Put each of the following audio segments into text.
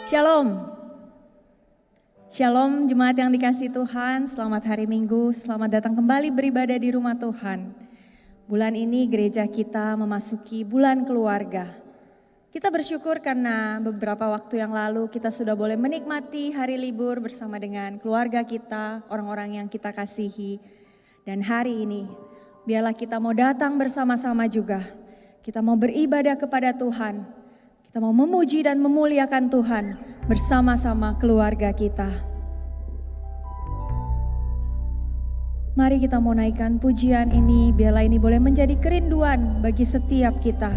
Shalom. Shalom jemaat yang dikasihi Tuhan, selamat hari Minggu, selamat datang kembali beribadah di rumah Tuhan. Bulan ini gereja kita memasuki bulan keluarga. Kita bersyukur karena beberapa waktu yang lalu kita sudah boleh menikmati hari libur bersama dengan keluarga kita, orang-orang yang kita kasihi. Dan hari ini biarlah kita mau datang bersama-sama juga. Kita mau beribadah kepada Tuhan. Kita mau memuji dan memuliakan Tuhan bersama-sama keluarga kita. Mari kita mau naikkan pujian ini, biarlah ini boleh menjadi kerinduan bagi setiap kita.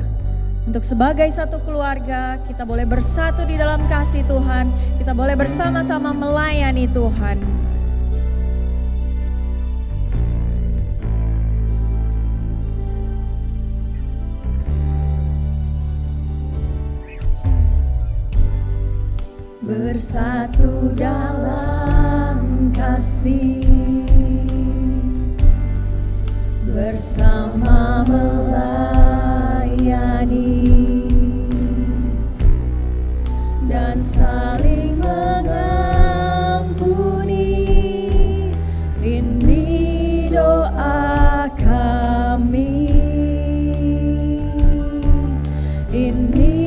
Untuk sebagai satu keluarga, kita boleh bersatu di dalam kasih Tuhan, kita boleh bersama-sama melayani Tuhan. Bersatu dalam kasih, bersama melayani, dan saling mengampuni. Ini doa kami, ini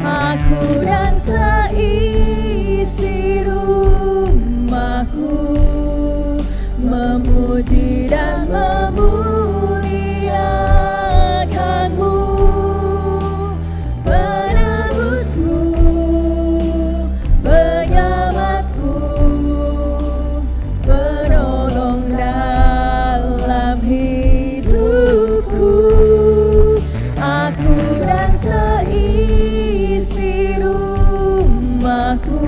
aku dan seisi rumahku memuji dan memuliakanmu, penebusku, penyelamatku, penolong dalam hidupku. Aku dan seisi rumahku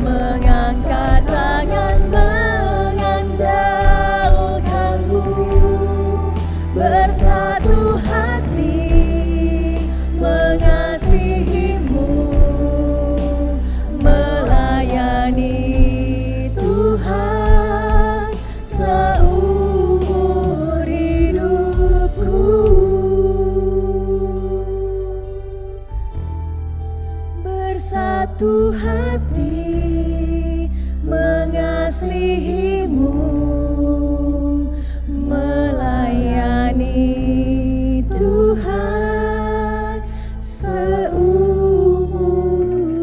mengangkat tangan mengandalkanmu, bersatu hati mengasihimu, melayani Tuhan seumur hidupku. Bersatu hati mengasihimu, melayani Tuhan seumur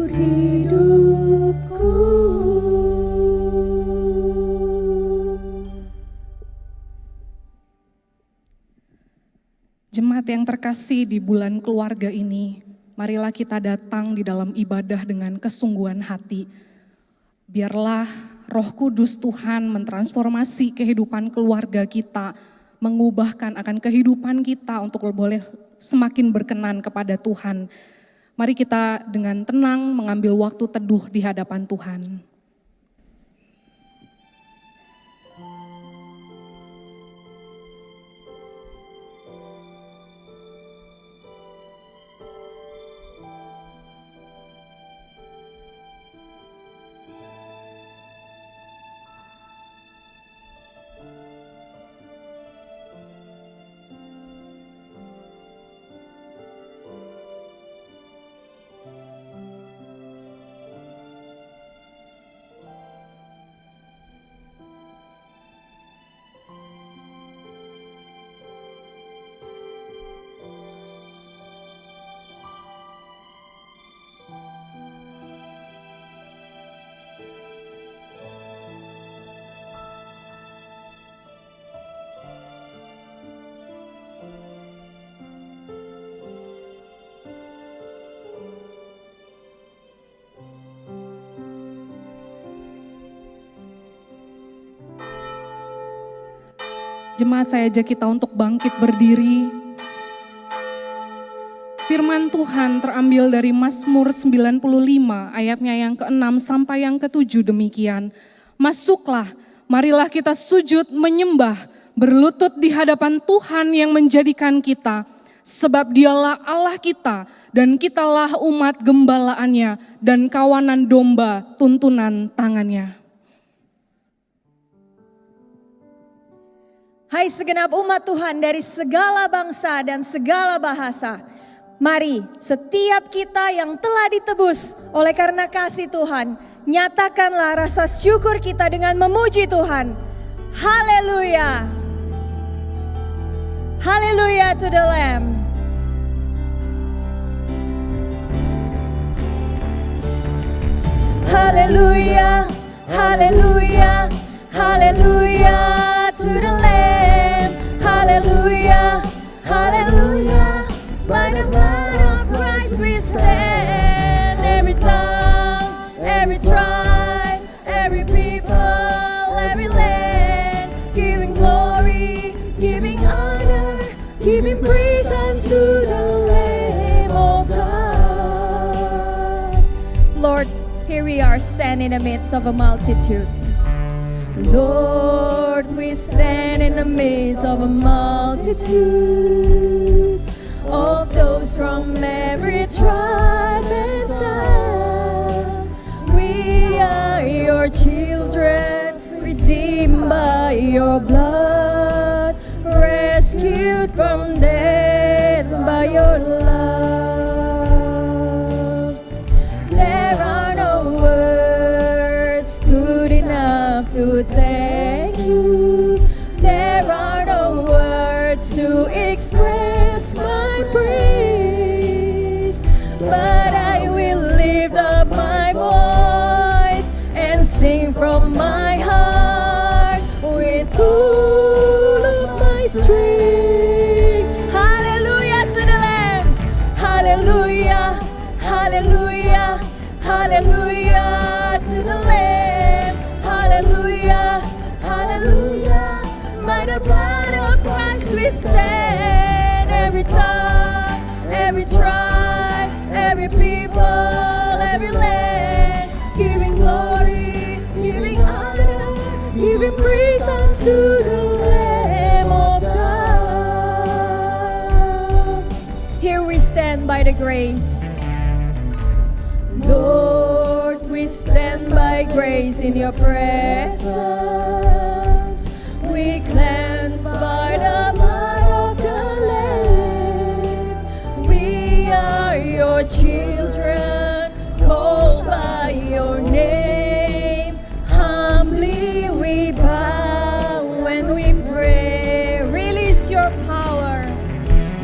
hidupku. Jemaat yang terkasih, di bulan keluarga ini, marilah kita datang di dalam ibadah dengan kesungguhan hati. Biarlah Roh Kudus Tuhan mentransformasi kehidupan keluarga kita, mengubahkan akan kehidupan kita untuk boleh semakin berkenan kepada Tuhan. Mari kita dengan tenang mengambil waktu teduh di hadapan Tuhan. Jemaat, saya ajak kita untuk bangkit berdiri. Firman Tuhan terambil dari Mazmur 95 ayatnya yang ke-6 sampai yang ke-7 demikian. Masuklah, marilah kita sujud menyembah, berlutut di hadapan Tuhan yang menjadikan kita. Sebab dialah Allah kita dan kitalah umat gembalaannya dan kawanan domba tuntunan tangannya. Hai segenap umat Tuhan dari segala bangsa dan segala bahasa. Mari setiap kita yang telah ditebus oleh karena kasih Tuhan, nyatakanlah rasa syukur kita dengan memuji Tuhan. Haleluya. Haleluya to the Lamb. Haleluya, haleluya, haleluya to the Lamb. Haleluya, haleluya. By the blood of Christ we stand. Every tongue, every tribe, every people, every land, giving glory, giving honor, giving praise unto the Lamb of God. Lord, here we are standing in the midst of a multitude. Lord, we stand in the midst of a multitude of those from every tribe and tongue. We are your children, redeemed by your blood, rescued from death by your love. There are no words good enough to thank you. There are no words to express my praise, but I will lift up my voice and sing from my heart with all of my strength. Hallelujah to the Lamb. Hallelujah, hallelujah, hallelujah to the Lamb. Hallelujah, hallelujah. By the blood of Christ we stand. Every tongue, every tribe, every people, every land, giving glory, giving honor, giving praise unto the Lamb of God. Here we stand by the grace. Lord, we stand by grace in your presence. We cleanse by the blood of the Lamb. We are your children, called by your name. Humbly we bow when we pray. Release your power.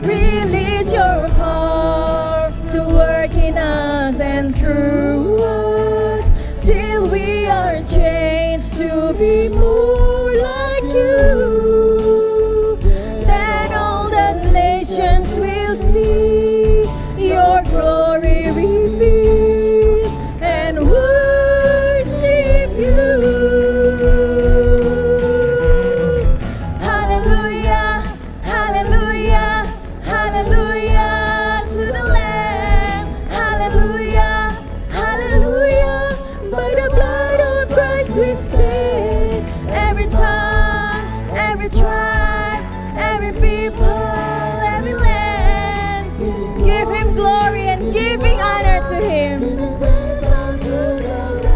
Release your power to work in us and through us, till we are changed to be more like you. Then all the nations will see your glory revealed and worship you. Hallelujah, hallelujah, hallelujah to the Lamb. Hallelujah, hallelujah. By the blood of Christ we stand. Every tongue, every tribe, every people, every land, give him glory and giving honor to him.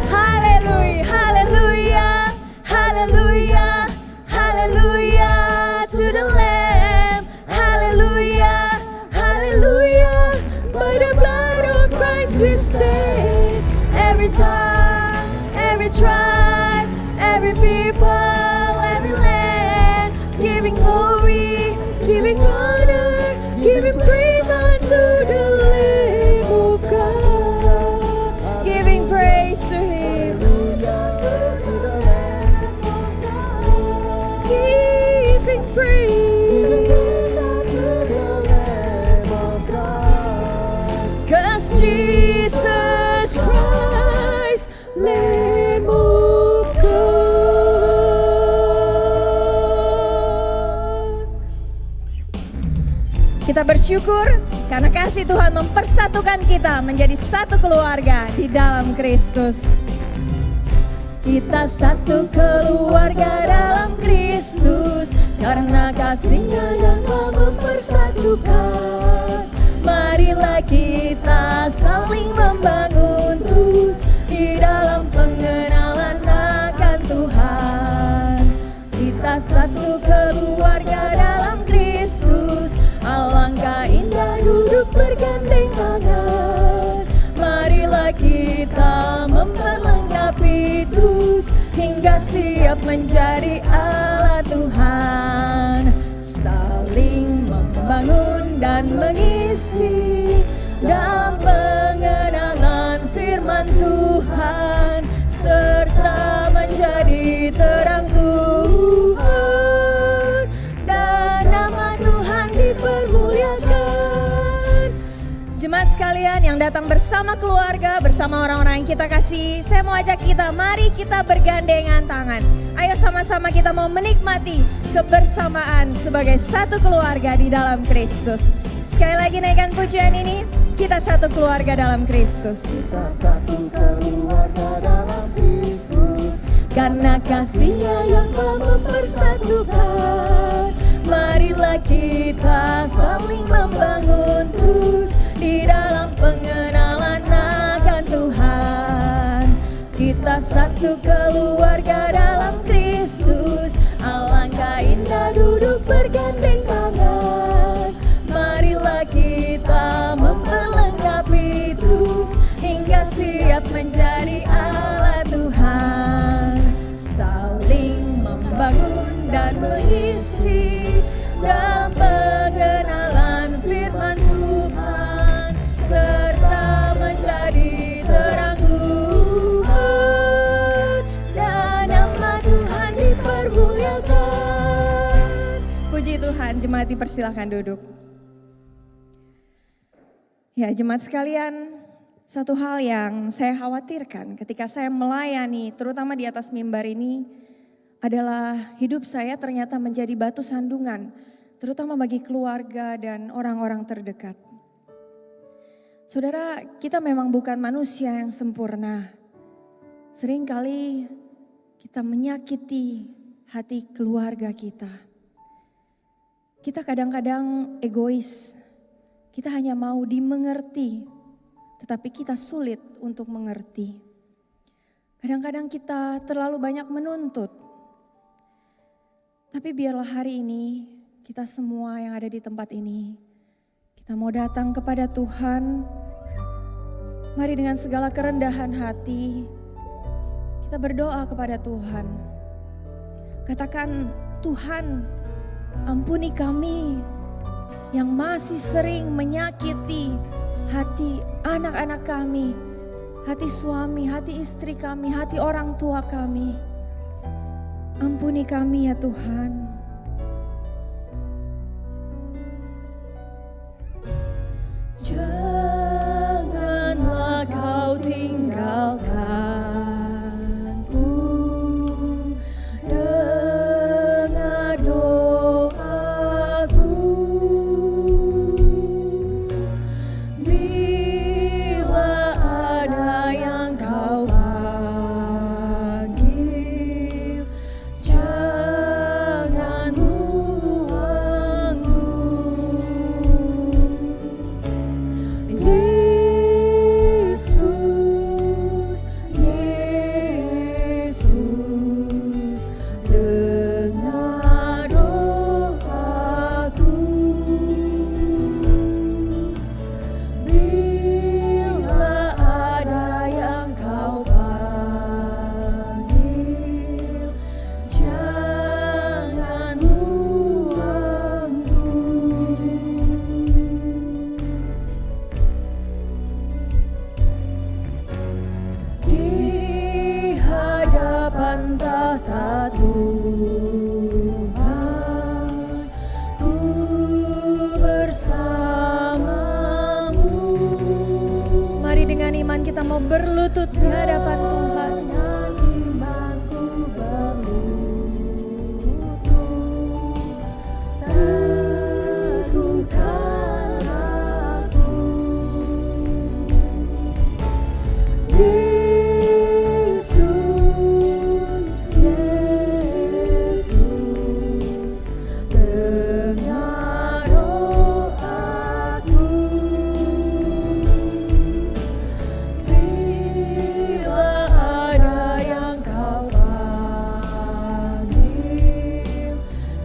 Hallelujah, hallelujah, hallelujah, hallelujah to the Lamb. Hallelujah, hallelujah. By the blood of Christ we stand. Every tongue, every tribe, every people, every land, giving glory, giving honor, giving praise unto the Lamb of God, giving praise to him. Giving praise unto the Lamb of God, 'cause Jesus Christ, Lamb of God. Kita bersyukur karena kasih Tuhan mempersatukan kita menjadi satu keluarga di dalam Kristus. Kita satu keluarga dalam Kristus, karena kasih-Nya yang telah mempersatukan. Marilah kita saling membangun terus di dalam pengenalan akan Tuhan. Kita satu keluarga dan mengisi dalam pengenalan firman Tuhan, serta menjadi terang Tuhan, dan nama Tuhan dipermuliakan. Jemaat sekalian yang datang bersama keluarga, bersama orang-orang yang kita kasih, saya mau ajak kita, mari kita bergandengan tangan. Ayo sama-sama kita mau menikmati kebersamaan sebagai satu keluarga di dalam Kristus. Sekali lagi naikkan pujian ini, kita satu keluarga dalam Kristus. Kita satu keluarga dalam Kristus, Karena kasih-Nya yang telah mempersatukan, marilah kita saling membangun terus di dalam pengenalan akan Tuhan. Kita satu keluarga dalam Kristus, alangkah indah duduk bergandeng tangan. Marilah kita memperlengkapi terus hingga siap menjadi alat Tuhan. Saling membangun dan mengisi dalam pengenalan firman Tuhan, serta menjadi terang Tuhan, dan nama Tuhan dipermuliakan. Puji Tuhan, jemaat dipersilakan duduk. Ya, jemaat sekalian, satu hal yang saya khawatirkan ketika saya melayani, terutama di atas mimbar ini, adalah hidup saya ternyata menjadi batu sandungan, terutama bagi keluarga dan orang-orang terdekat. Saudara, kita memang bukan manusia yang sempurna. Seringkali kita menyakiti hati keluarga kita. Kita kadang-kadang egois. Kita hanya mau dimengerti, tetapi kita sulit untuk mengerti. Kadang-kadang kita terlalu banyak menuntut. Tapi biarlah hari ini kita semua yang ada di tempat ini, kita mau datang kepada Tuhan. Mari dengan segala kerendahan hati, kita berdoa kepada Tuhan. Katakan, Tuhan, ampuni kami yang masih sering menyakiti hati anak-anak kami, hati suami, hati istri kami, hati orang tua kami. Ampuni kami ya Tuhan. Janganlah kau tinggalkanku, dengar doaku. Bila ada yang kau panggil, jangan buangku. Yesus, Yesus, dengar doaku. Bila ada yang kau panggil, jangan buangku. Di hadapan tahta Tuhan, ku bersamamu. Mari dengan iman kita mau berlutut di hadapan Tuhan. Dengan imanku berlutut, teguhkan aku. Yesus, Yesus, dengar doaku. Bila ada yang kau panggil,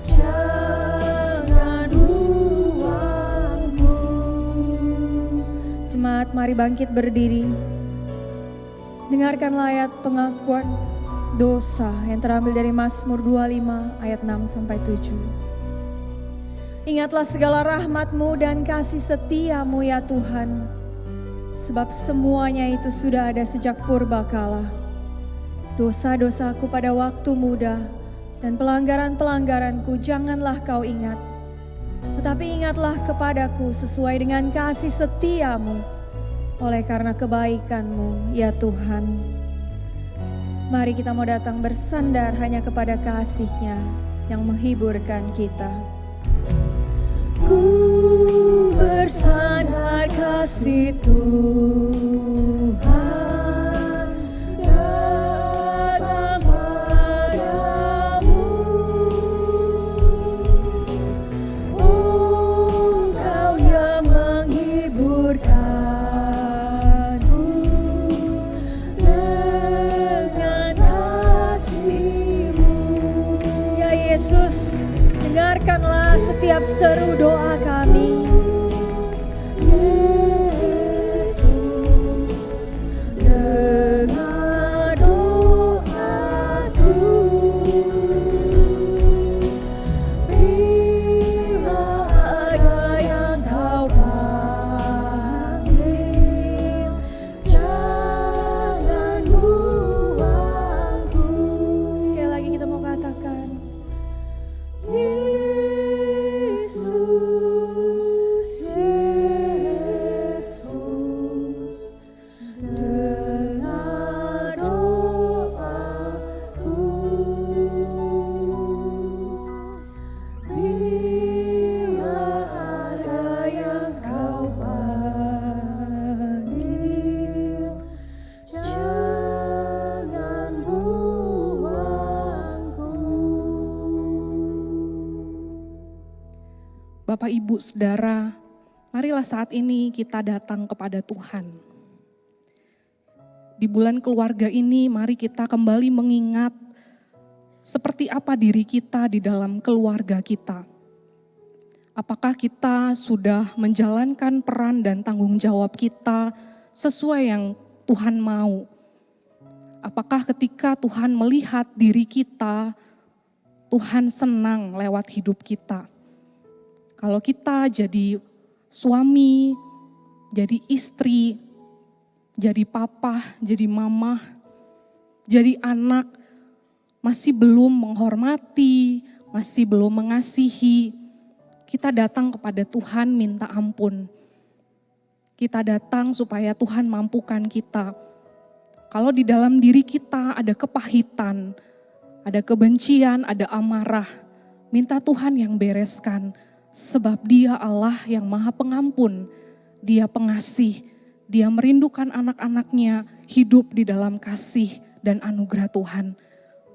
jangan buangku. Jemaat, mari bangkit berdiri. Dengarkanlah ayat pengakuan dosa yang terambil dari Mazmur 25 ayat 6 sampai 7. Ingatlah segala rahmat-Mu dan kasih setia-Mu ya Tuhan. Sebab semuanya itu sudah ada sejak purbakala. Dosa-dosaku pada waktu muda dan pelanggaran-pelanggaranku janganlah Kau ingat. Tetapi ingatlah kepadaku sesuai dengan kasih setia-Mu oleh karena kebaikan-Mu ya Tuhan. Mari kita mau datang bersandar hanya kepada kasih-Nya yang menghiburkan kita. Ku bersandar kasih Tuhan datang padamu. Oh, Kau yang menghiburkanku dengan kasih-Mu. Ya Yesus, dengarkanlah setiap seru doa kami. Yesus, dengar doaku. Bila ada yang Kau panggil, jangan buangku. Sekali lagi kita mau katakan, Yesus, Yesus, dengar doaku. Bila ada yang Kau panggil, jangan buangku. Bapak, Ibu, Saudara, marilah saat ini kita datang kepada Tuhan. Di bulan keluarga ini mari kita kembali mengingat seperti apa diri kita di dalam keluarga kita. Apakah kita sudah menjalankan peran dan tanggung jawab kita sesuai yang Tuhan mau? Apakah ketika Tuhan melihat diri kita, Tuhan senang lewat hidup kita? Kalau kita jadi suami, jadi istri, jadi papa, jadi mama, jadi anak, masih belum menghormati, masih belum mengasihi, kita datang kepada Tuhan minta ampun. Kita datang supaya Tuhan mampukan kita. Kalau di dalam diri kita ada kepahitan, ada kebencian, ada amarah, minta Tuhan yang bereskan. Sebab Dia Allah yang Maha Pengampun, Dia pengasih, Dia merindukan anak-anaknya hidup di dalam kasih dan anugerah Tuhan.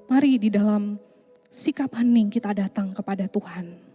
Mari di dalam sikap hening kita datang kepada Tuhan.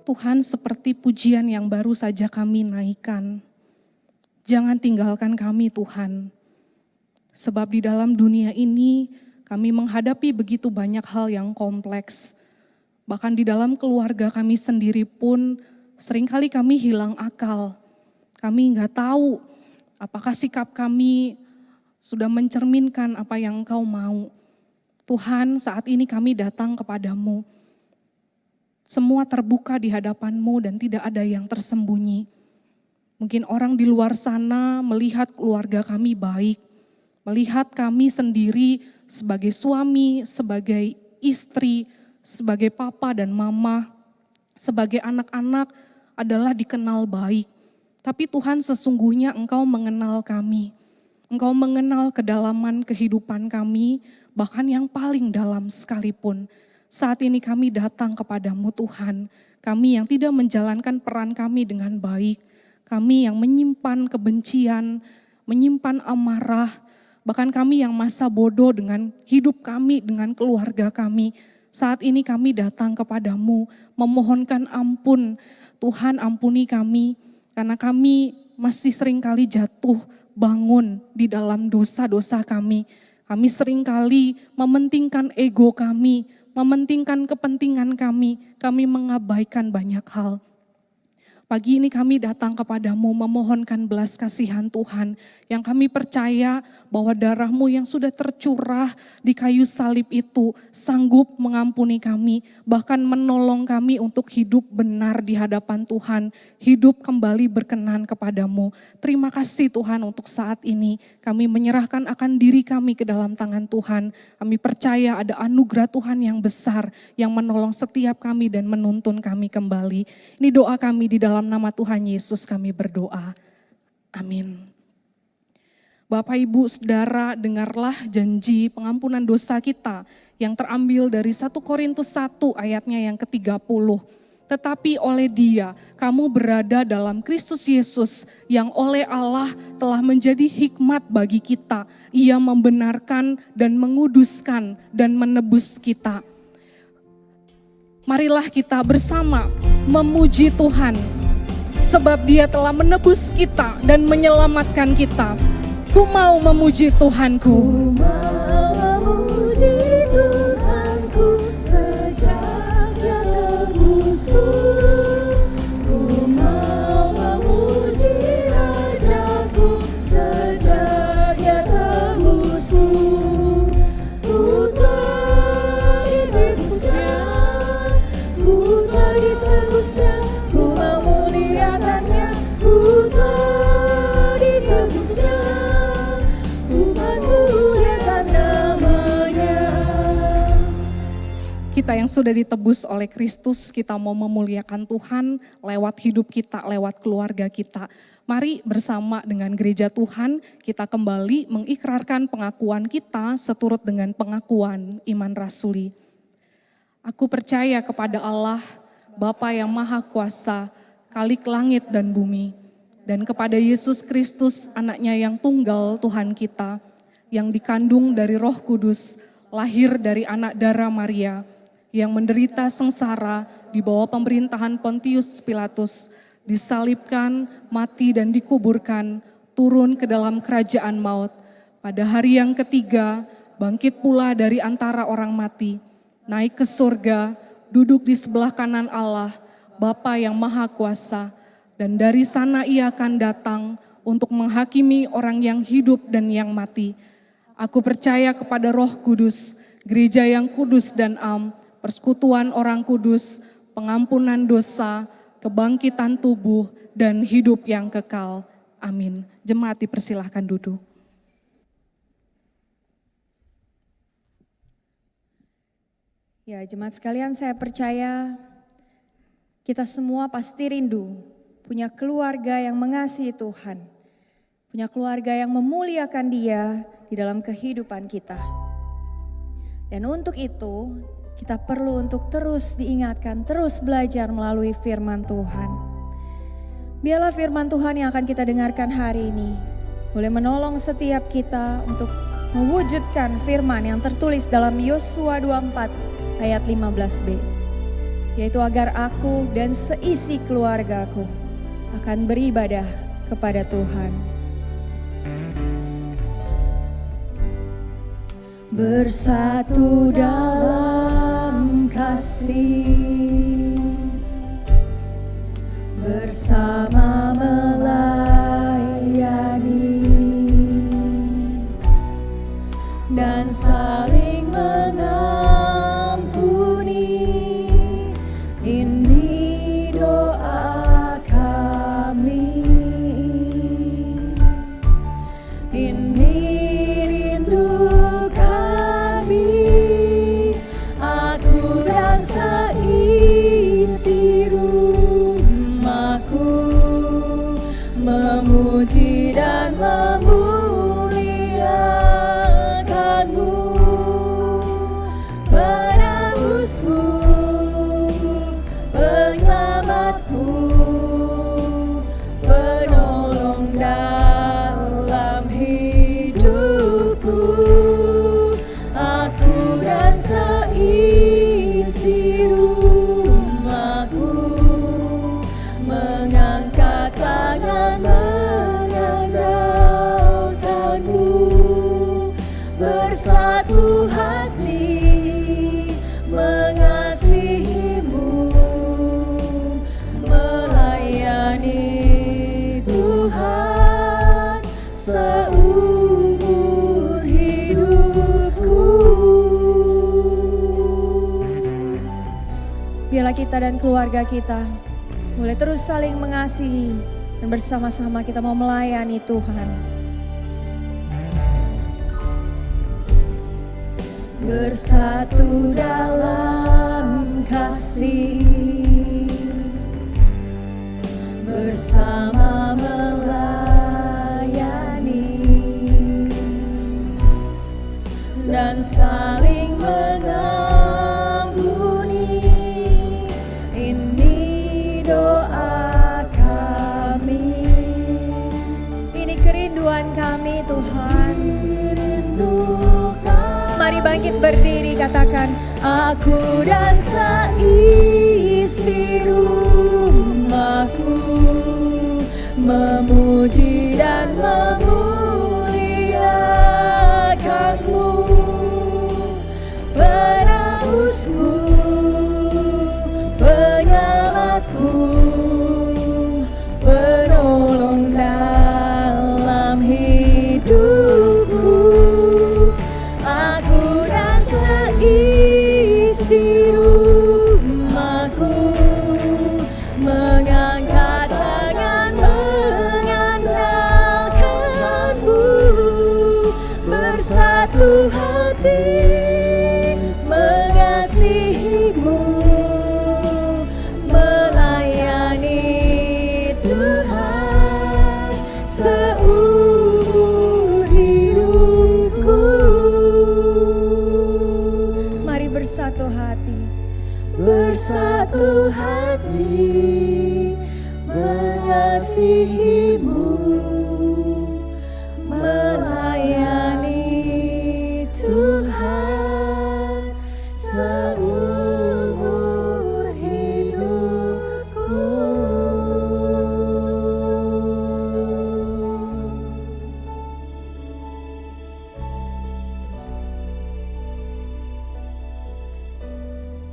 Tuhan, seperti pujian yang baru saja kami naikkan, jangan tinggalkan kami Tuhan. Sebab di dalam dunia ini kami menghadapi begitu banyak hal yang kompleks. Bahkan di dalam keluarga kami sendiri pun seringkali kami hilang akal. Kami nggak tahu apakah sikap kami sudah mencerminkan apa yang Engkau mau. Tuhan, saat ini kami datang kepadamu. Semua terbuka di hadapan-Mu dan tidak ada yang tersembunyi. Mungkin orang di luar sana melihat keluarga kami baik, melihat kami sendiri sebagai suami, sebagai istri, sebagai papa dan mama, sebagai anak-anak adalah dikenal baik. Tapi Tuhan, sesungguhnya Engkau mengenal kami. Engkau mengenal kedalaman kehidupan kami, bahkan yang paling dalam sekalipun. Saat ini kami datang kepadamu Tuhan, kami yang tidak menjalankan peran kami dengan baik, kami yang menyimpan kebencian, menyimpan amarah, bahkan kami yang masa bodoh dengan hidup kami, dengan keluarga kami. Saat ini kami datang kepadamu, memohonkan ampun. Tuhan, ampuni kami, karena kami masih seringkali jatuh bangun di dalam dosa-dosa kami. Kami seringkali mementingkan ego kami, mementingkan kepentingan kami mengabaikan banyak hal. Pagi ini kami datang kepadamu memohonkan belas kasihan Tuhan, yang kami percaya bahwa darah-Mu yang sudah tercurah di kayu salib itu sanggup mengampuni kami, bahkan menolong kami untuk hidup benar di hadapan Tuhan, hidup kembali berkenan kepadamu. Terima kasih Tuhan untuk saat ini kami menyerahkan akan diri kami ke dalam tangan Tuhan. Kami percaya ada anugerah Tuhan yang besar yang menolong setiap kami dan menuntun kami kembali. Ini doa kami di dalam nama Tuhan Yesus kami berdoa. Amin. Bapak, Ibu, Saudara, dengarlah janji pengampunan dosa kita yang terambil dari 1 Korintus 1 ayatnya yang ke-30. Tetapi oleh Dia kamu berada dalam Kristus Yesus yang oleh Allah telah menjadi hikmat bagi kita. Ia membenarkan dan menguduskan dan menebus kita. Marilah kita bersama memuji Tuhan, sebab Dia telah menebus kita dan menyelamatkan kita. Ku mau memuji Tuhanku. Ku mau memuji Tuhanku sejak Dia tebusku. Ku mau memuji Rajaku sejak Dia tebusku. Ku telah ditebusnya, ku telah ditebusnya. Ku mau muliakannya, ku telah ditebusnya. Tuhan muliakan namanya. Kita yang sudah ditebus oleh Kristus, kita mau memuliakan Tuhan lewat hidup kita, lewat keluarga kita. Mari bersama dengan gereja Tuhan, kita kembali mengikrarkan pengakuan kita seturut dengan pengakuan iman rasuli. Aku percaya kepada Allah, Bapa yang Maha Kuasa, Khalik langit dan bumi, dan kepada Yesus Kristus, anaknya yang tunggal Tuhan kita, yang dikandung dari Roh Kudus, lahir dari anak darah Maria, yang menderita sengsara di bawah pemerintahan Pontius Pilatus, disalibkan, mati dan dikuburkan, turun ke dalam kerajaan maut. Pada hari yang ketiga, bangkit pula dari antara orang mati, naik ke surga, duduk di sebelah kanan Allah, Bapa yang Maha Kuasa, dan dari sana Ia akan datang untuk menghakimi orang yang hidup dan yang mati. Aku percaya kepada Roh Kudus, gereja yang kudus dan am, persekutuan orang kudus, pengampunan dosa, kebangkitan tubuh, dan hidup yang kekal. Amin. Jemaat dipersilahkan duduk. Ya, jemaat sekalian, saya percaya kita semua pasti rindu punya keluarga yang mengasihi Tuhan, punya keluarga yang memuliakan Dia di dalam kehidupan kita. Dan untuk itu, kita perlu untuk terus diingatkan, terus belajar melalui firman Tuhan. Biarlah firman Tuhan yang akan kita dengarkan hari ini boleh menolong setiap kita untuk mewujudkan firman yang tertulis dalam Yosua 24 ayat 15b, yaitu agar aku dan seisi keluargaku akan beribadah kepada Tuhan. Bersatu dalam kasih, bersama melayani, dan saling mengampuni. Ini doa kami, ini rindu kami, aku dan seisi rumahku memuji dan memuliakan-Mu, penebusku, penyelamatku, penolong dalam hidupku. Aku dan seisi rumahku mengangkat tangan mengandalkan-Mu, bersatu hati mengasihi-Mu, melayani Tuhan seumur hidupku. Biarlah kita dan keluarga kita mulai terus saling mengasihi dan bersama-sama kita mau melayani Tuhan. Bersatu dalam kasih, bersama melayani dan saling mengampuni. Ini doa kami, ini kerinduan kami Tuhan. Mari bangkit berdiri, katakan, aku dan seisi rumahku memuji dan memuliakan-Mu, penebusku, penyelamatku, penolong dalam hidupku. Aku dan seisi rumahku mengangkat tangan mengandalkan-Mu, bersatu hati mengasihi-Mu, melayani Tuhan seumur hidupku. Mari bersatu hati, bersatu hati mengasihi-Mu, melayani Tuhan seumur hidupku.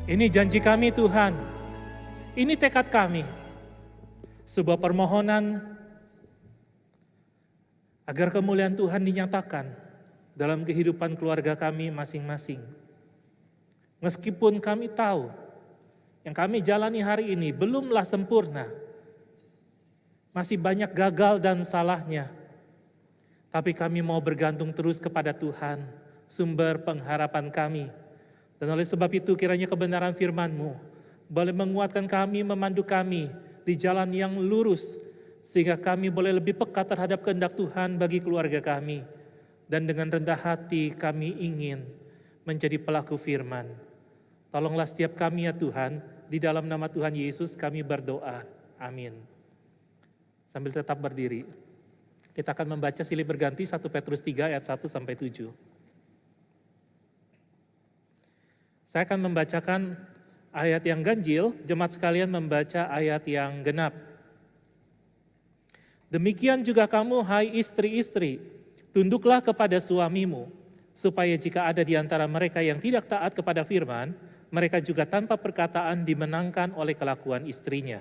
Ini janji kami Tuhan, ini tekad kami, sebuah permohonan agar kemuliaan Tuhan dinyatakan dalam kehidupan keluarga kami masing-masing. Meskipun kami tahu yang kami jalani hari ini belumlah sempurna, masih banyak gagal dan salahnya, tapi kami mau bergantung terus kepada Tuhan, sumber pengharapan kami. Dan oleh sebab itu kiranya kebenaran firman-Mu boleh menguatkan kami, memandu kami di jalan yang lurus, sehingga kami boleh lebih peka terhadap kehendak Tuhan bagi keluarga kami. Dan dengan rendah hati kami ingin menjadi pelaku firman. Tolonglah setiap kami ya Tuhan, di dalam nama Tuhan Yesus kami berdoa. Amin. Sambil tetap berdiri, kita akan membaca silih berganti 1 Petrus 3 ayat 1-7. Saya akan membacakan ayat yang ganjil, jemaat sekalian membaca ayat yang genap. Demikian juga kamu, hai istri-istri, tunduklah kepada suamimu, supaya jika ada di antara mereka yang tidak taat kepada firman, mereka juga tanpa perkataan dimenangkan oleh kelakuan istrinya.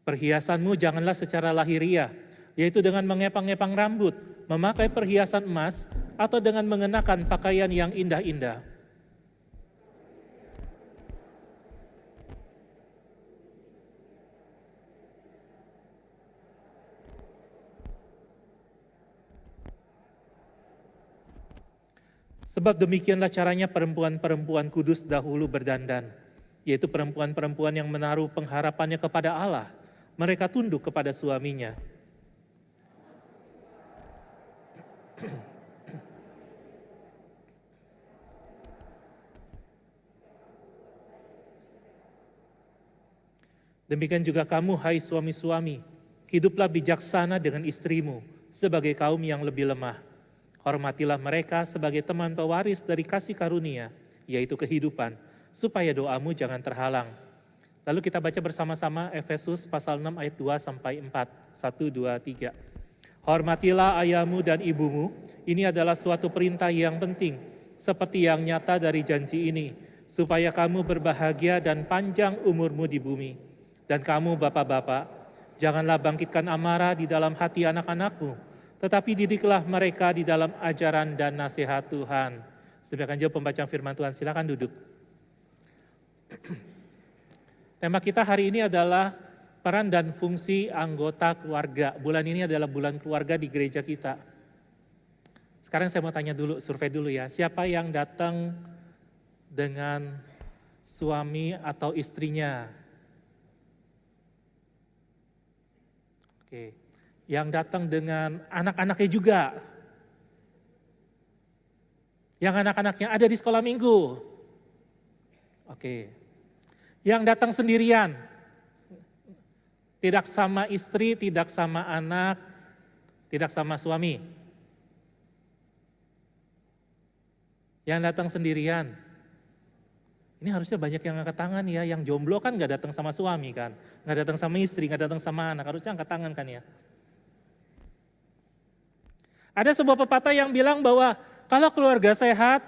Perhiasanmu janganlah secara lahiriah, yaitu dengan mengepang-epang rambut, memakai perhiasan emas, atau dengan mengenakan pakaian yang indah-indah. Sebab demikianlah caranya perempuan-perempuan kudus dahulu berdandan, yaitu perempuan-perempuan yang menaruh pengharapannya kepada Allah. Mereka tunduk kepada suaminya. Demikian juga kamu, hai suami-suami, hiduplah bijaksana dengan istrimu sebagai kaum yang lebih lemah. Hormatilah mereka sebagai teman pewaris dari kasih karunia, yaitu kehidupan, supaya doamu jangan terhalang. Lalu kita baca bersama-sama Efesus pasal 6 ayat 2 sampai 4. 1, 2, 3. Hormatilah ayahmu dan ibumu, ini adalah suatu perintah yang penting, seperti yang nyata dari janji ini, supaya kamu berbahagia dan panjang umurmu di bumi. Dan kamu bapak-bapak, janganlah bangkitkan amarah di dalam hati anak-anakmu, tetapi didiklah mereka di dalam ajaran dan nasihat Tuhan. Demikian jawab pembacaan firman Tuhan, silakan duduk. Tema kita hari ini adalah peran dan fungsi anggota keluarga. Bulan ini adalah bulan keluarga di gereja kita. Sekarang saya mau tanya dulu, survei dulu ya. Siapa yang datang dengan suami atau istrinya? Oke. Yang datang dengan anak-anaknya juga. Yang anak-anaknya ada di sekolah minggu. Oke. Yang datang sendirian. Tidak sama istri, tidak sama anak, tidak sama suami. Yang datang sendirian. Ini harusnya banyak yang angkat tangan ya, yang jomblo kan gak datang sama suami kan. Gak datang sama istri, gak datang sama anak, harusnya angkat tangan kan ya. Ada sebuah pepatah yang bilang bahwa kalau keluarga sehat,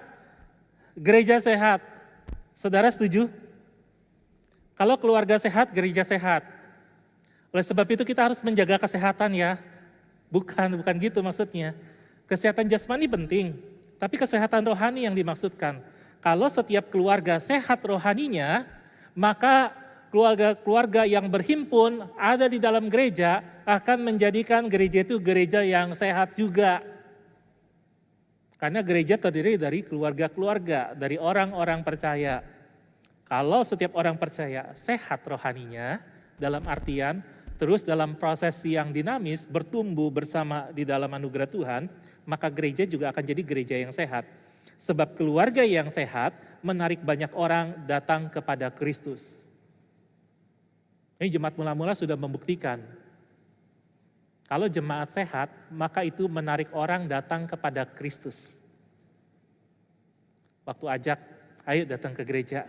gereja sehat. Saudara setuju? Kalau keluarga sehat, gereja sehat. Oleh sebab itu kita harus menjaga kesehatan ya. Bukan gitu maksudnya. Kesehatan jasmani penting, tapi kesehatan rohani yang dimaksudkan. Kalau setiap keluarga sehat rohaninya, maka keluarga-keluarga yang berhimpun ada di dalam gereja akan menjadikan gereja itu gereja yang sehat juga. Karena gereja terdiri dari keluarga-keluarga, dari orang-orang percaya. Kalau setiap orang percaya sehat rohaninya, dalam artian terus dalam proses yang dinamis bertumbuh bersama di dalam anugerah Tuhan, maka gereja juga akan jadi gereja yang sehat. Sebab keluarga yang sehat menarik banyak orang datang kepada Kristus. Ini jemaat mula-mula sudah membuktikan. Kalau jemaat sehat, maka itu menarik orang datang kepada Kristus. Waktu ajak, ayo datang ke gereja,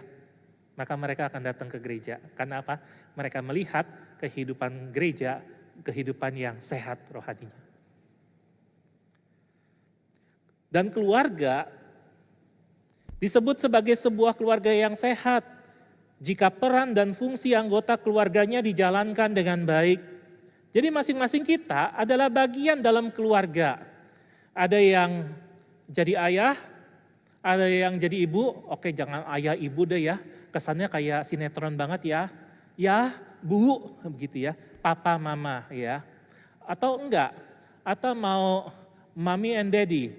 maka mereka akan datang ke gereja. Karena apa? Mereka melihat kehidupan gereja, kehidupan yang sehat rohaninya. Dan keluarga disebut sebagai sebuah keluarga yang sehat jika peran dan fungsi anggota keluarganya dijalankan dengan baik. Jadi masing-masing kita adalah bagian dalam keluarga. Ada yang jadi ayah, ada yang jadi ibu. Oke, jangan ayah ibu deh ya, kesannya kayak sinetron banget ya. Ya, bu, begitu ya, papa, mama ya. Atau enggak, atau mau mommy and daddy.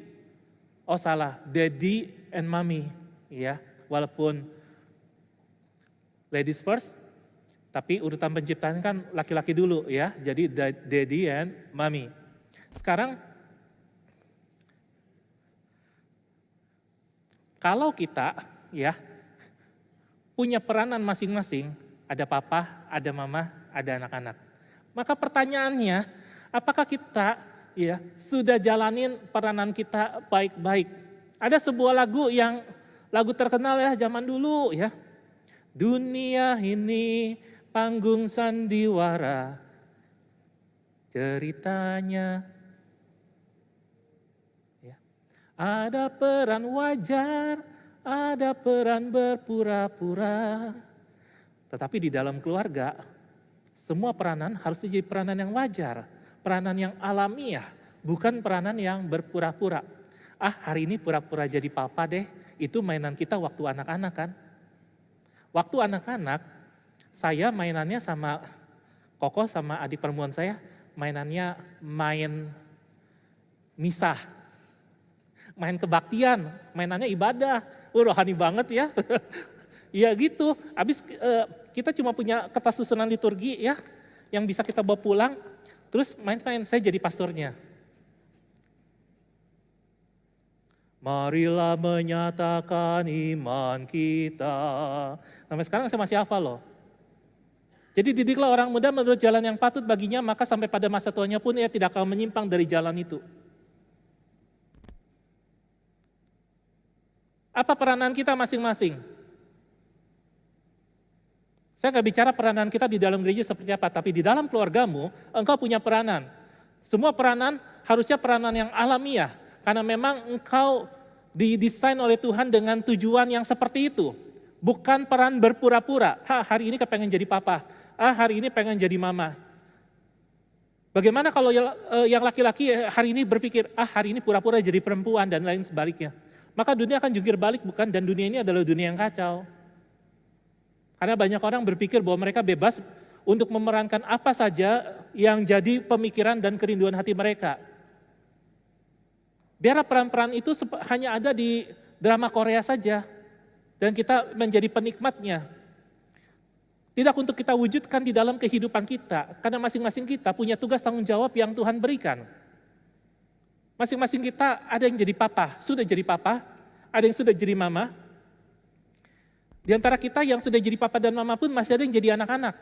Oh salah, daddy and mommy ya. Walaupun ladies first, tapi urutan penciptaan kan laki-laki dulu ya. Jadi daddy and mommy. Sekarang kalau kita ya punya peranan masing-masing, ada papa, ada mama, ada anak-anak. Maka pertanyaannya, apakah kita ya sudah jalanin peranan kita baik-baik? Ada sebuah lagu terkenal ya zaman dulu ya. Dunia ini panggung sandiwara, ceritanya ya. Ada peran wajar, ada peran berpura-pura. Tetapi di dalam keluarga, semua peranan harus jadi peranan yang wajar, peranan yang alamiah, bukan peranan yang berpura-pura. Hari ini pura-pura jadi papa deh, itu mainan kita waktu anak-anak kan. Waktu anak-anak, saya mainannya sama Koko sama adik perempuan saya, mainannya main misah, main kebaktian, mainannya ibadah. Rohani banget ya. Ya gitu, habis kita cuma punya kertas susunan liturgi ya, yang bisa kita bawa pulang, terus main-main, saya jadi pastornya. Marilah menyatakan iman kita. Sampai sekarang saya masih hafal loh. Jadi didiklah orang muda menurut jalan yang patut baginya, maka sampai pada masa tuanya pun ia tidak akan menyimpang dari jalan itu. Apa peranan kita masing-masing? Saya nggak bicara peranan kita di dalam gereja seperti apa, tapi di dalam keluargamu, engkau punya peranan. Semua peranan harusnya peranan yang alamiah, karena memang engkau didesain oleh Tuhan dengan tujuan yang seperti itu. Bukan peran berpura-pura, hari ini kepengen jadi papa, hari ini pengen jadi mama. Bagaimana kalau yang laki-laki hari ini berpikir, hari ini pura-pura jadi perempuan dan lain sebaliknya. Maka dunia akan jungkir balik bukan, dan dunia ini adalah dunia yang kacau. Karena banyak orang berpikir bahwa mereka bebas untuk memerankan apa saja yang jadi pemikiran dan kerinduan hati mereka. Biar peran-peran itu hanya ada di drama Korea saja. Dan kita menjadi penikmatnya. Tidak untuk kita wujudkan di dalam kehidupan kita. Karena masing-masing kita punya tugas tanggung jawab yang Tuhan berikan. Masing-masing kita ada yang jadi papa, sudah jadi papa. Ada yang sudah jadi mama. Di antara kita yang sudah jadi papa dan mama pun masih ada yang jadi anak-anak.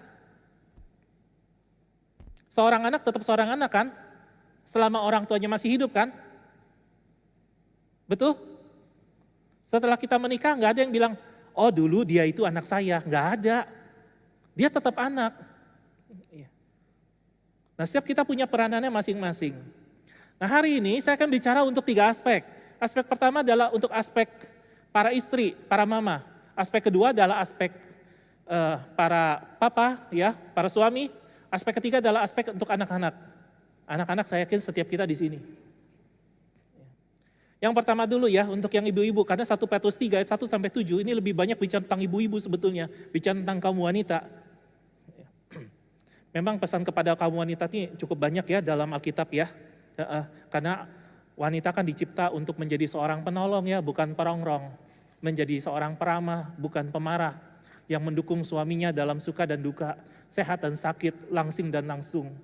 Seorang anak tetap seorang anak kan? Selama orang tuanya masih hidup kan? Betul? Setelah kita menikah nggak ada yang bilang, oh dulu dia itu anak saya. Nggak ada. Dia tetap anak. Nah setiap kita punya peranannya masing-masing. Nah hari ini saya akan bicara untuk 3 aspek. Aspek pertama adalah untuk aspek para istri, para mama. Aspek kedua adalah aspek para papa, ya, para suami. Aspek ketiga adalah aspek untuk anak-anak. Anak-anak saya yakin setiap kita di sini. Yang pertama dulu ya, untuk yang ibu-ibu, karena 1 Petrus 3 ayat 1 sampai 7 ini lebih banyak bicara tentang ibu-ibu sebetulnya, bicara tentang kaum wanita. Memang pesan kepada kaum wanita ini cukup banyak ya dalam Alkitab ya, karena wanita kan dicipta untuk menjadi seorang penolong ya, bukan perongrong. Menjadi seorang peramah, bukan pemarah, yang mendukung suaminya dalam suka dan duka, sehat dan sakit, langsing dan langsung.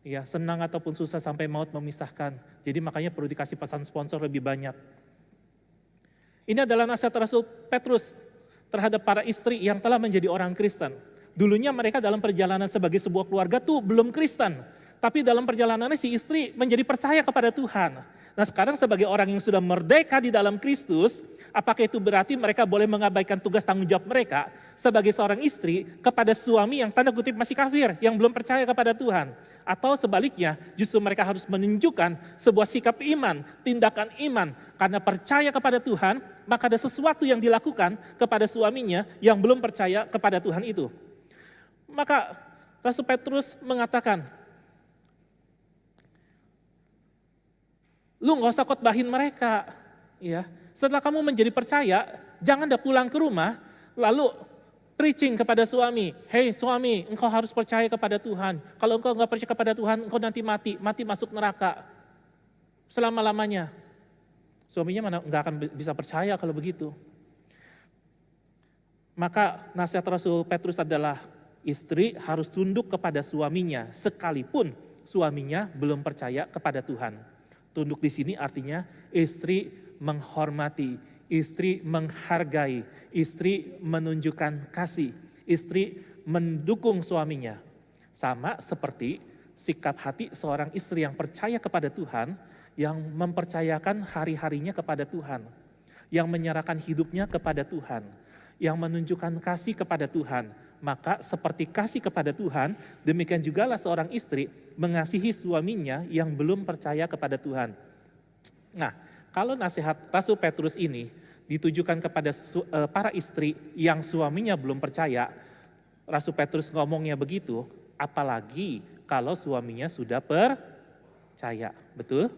Ya, senang ataupun susah sampai maut memisahkan. Jadi makanya perlu dikasih pesan sponsor lebih banyak. Ini adalah nasihat Rasul Petrus terhadap para istri yang telah menjadi orang Kristen. Dulunya mereka dalam perjalanan sebagai sebuah keluarga tuh belum Kristen. Tapi dalam perjalanannya si istri menjadi percaya kepada Tuhan. Nah sekarang sebagai orang yang sudah merdeka di dalam Kristus, apakah itu berarti mereka boleh mengabaikan tugas tanggung jawab mereka sebagai seorang istri kepada suami yang tanda kutip masih kafir, yang belum percaya kepada Tuhan? Atau sebaliknya, justru mereka harus menunjukkan sebuah sikap iman, tindakan iman. Karena percaya kepada Tuhan, maka ada sesuatu yang dilakukan kepada suaminya yang belum percaya kepada Tuhan itu. Maka Rasul Petrus mengatakan, lu gak usah khotbahin mereka. Ya. Setelah kamu menjadi percaya, jangan dah pulang ke rumah, lalu preaching kepada suami. Hei suami, engkau harus percaya kepada Tuhan. Kalau engkau gak percaya kepada Tuhan, engkau nanti mati masuk neraka. Selama-lamanya. Suaminya mana gak akan bisa percaya kalau begitu. Maka nasihat Rasul Petrus adalah, istri harus tunduk kepada suaminya, sekalipun suaminya belum percaya kepada Tuhan. Tunduk di sini artinya istri menghormati, istri menghargai, istri menunjukkan kasih, istri mendukung suaminya. Sama seperti sikap hati seorang istri yang percaya kepada Tuhan, yang mempercayakan hari-harinya kepada Tuhan, yang menyerahkan hidupnya kepada Tuhan, yang menunjukkan kasih kepada Tuhan. Maka seperti kasih kepada Tuhan, demikian jugalah seorang istri mengasihi suaminya yang belum percaya kepada Tuhan. Nah, kalau nasihat Rasul Petrus ini ditujukan kepada para istri yang suaminya belum percaya, Rasul Petrus ngomongnya begitu, apalagi kalau suaminya sudah percaya, betul?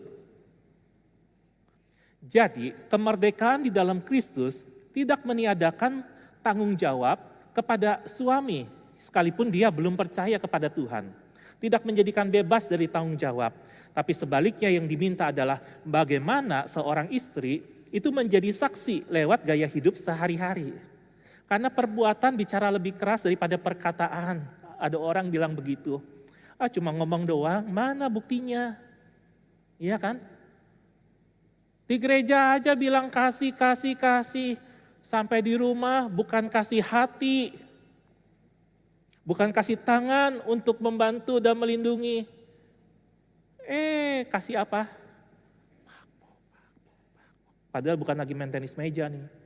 Jadi, kemerdekaan di dalam Kristus tidak meniadakan tanggung jawab kepada suami, sekalipun dia belum percaya kepada Tuhan. Tidak menjadikan bebas dari tanggung jawab. Tapi sebaliknya yang diminta adalah bagaimana seorang istri itu menjadi saksi lewat gaya hidup sehari-hari. Karena perbuatan bicara lebih keras daripada perkataan. Ada orang bilang begitu. Cuma ngomong doang, mana buktinya? Iya kan? Di gereja aja bilang kasih, kasih, kasih. Sampai di rumah bukan kasih hati. Bukan kasih tangan untuk membantu dan melindungi. Kasih apa? Padahal bukan lagi main tenis meja nih.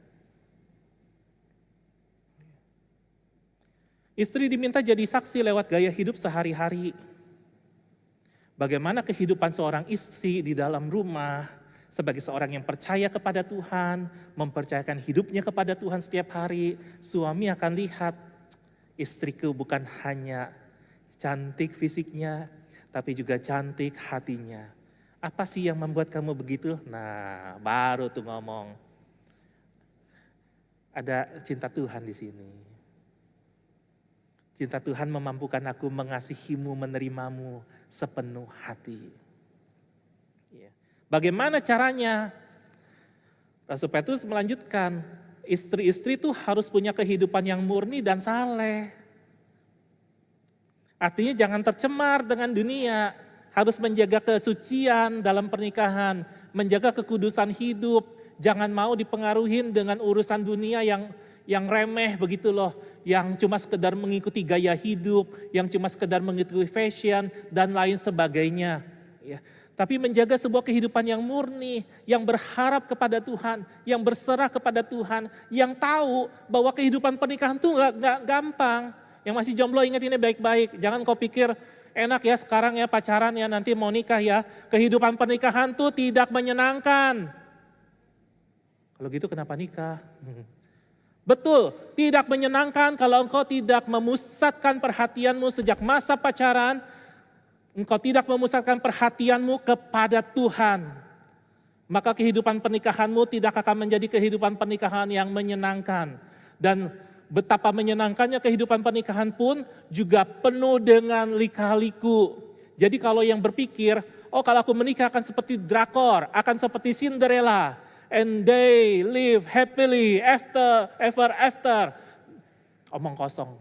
Istri diminta jadi saksi lewat gaya hidup sehari-hari. Bagaimana kehidupan seorang istri di dalam rumah, sebagai seorang yang percaya kepada Tuhan, mempercayakan hidupnya kepada Tuhan setiap hari, suami akan lihat, istriku bukan hanya cantik fisiknya, tapi juga cantik hatinya. Apa sih yang membuat kamu begitu? Nah, baru tuh ngomong. Ada cinta Tuhan di sini. Cinta Tuhan memampukan aku mengasihimu, menerimamu sepenuh hati. Bagaimana caranya? Rasul Petrus melanjutkan, istri-istri itu harus punya kehidupan yang murni dan saleh. Artinya jangan tercemar dengan dunia, harus menjaga kesucian dalam pernikahan, menjaga kekudusan hidup, jangan mau dipengaruhi dengan urusan dunia yang remeh begitu loh, yang cuma sekedar mengikuti gaya hidup, yang cuma sekedar mengikuti fashion dan lain sebagainya. Ya. Tapi menjaga sebuah kehidupan yang murni, yang berharap kepada Tuhan, yang berserah kepada Tuhan, yang tahu bahwa kehidupan pernikahan itu gak gampang. Yang masih jomblo ingat ini baik-baik, jangan kau pikir enak ya sekarang ya pacaran ya nanti mau nikah ya. Kehidupan pernikahan tuh tidak menyenangkan. Kalau gitu kenapa nikah? Betul, tidak menyenangkan kalau engkau tidak memusatkan perhatianmu sejak masa pacaran, engkau tidak memusatkan perhatianmu kepada Tuhan. Maka kehidupan pernikahanmu tidak akan menjadi kehidupan pernikahan yang menyenangkan. Dan betapa menyenangkannya kehidupan pernikahan pun juga penuh dengan lika-liku. Jadi kalau yang berpikir, kalau aku menikah akan seperti drakor, akan seperti Cinderella, and they live happily ever after. Omong kosong.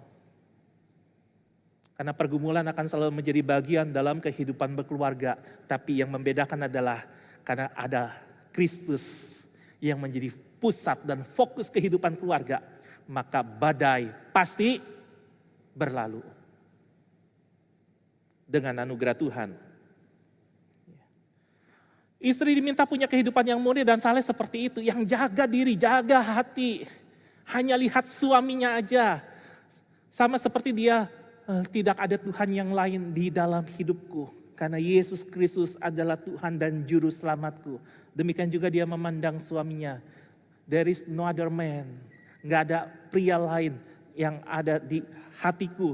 Karena pergumulan akan selalu menjadi bagian dalam kehidupan berkeluarga. Tapi yang membedakan adalah karena ada Kristus yang menjadi pusat dan fokus kehidupan keluarga. Maka badai pasti berlalu. Dengan anugerah Tuhan. Istri diminta punya kehidupan yang murni dan saleh seperti itu. Yang jaga diri, jaga hati. Hanya lihat suaminya aja. Sama seperti dia, tidak ada Tuhan yang lain di dalam hidupku. Karena Yesus Kristus adalah Tuhan dan Juru Selamatku. Demikian juga dia memandang suaminya. There is no other man. Gak ada pria lain yang ada di hatiku,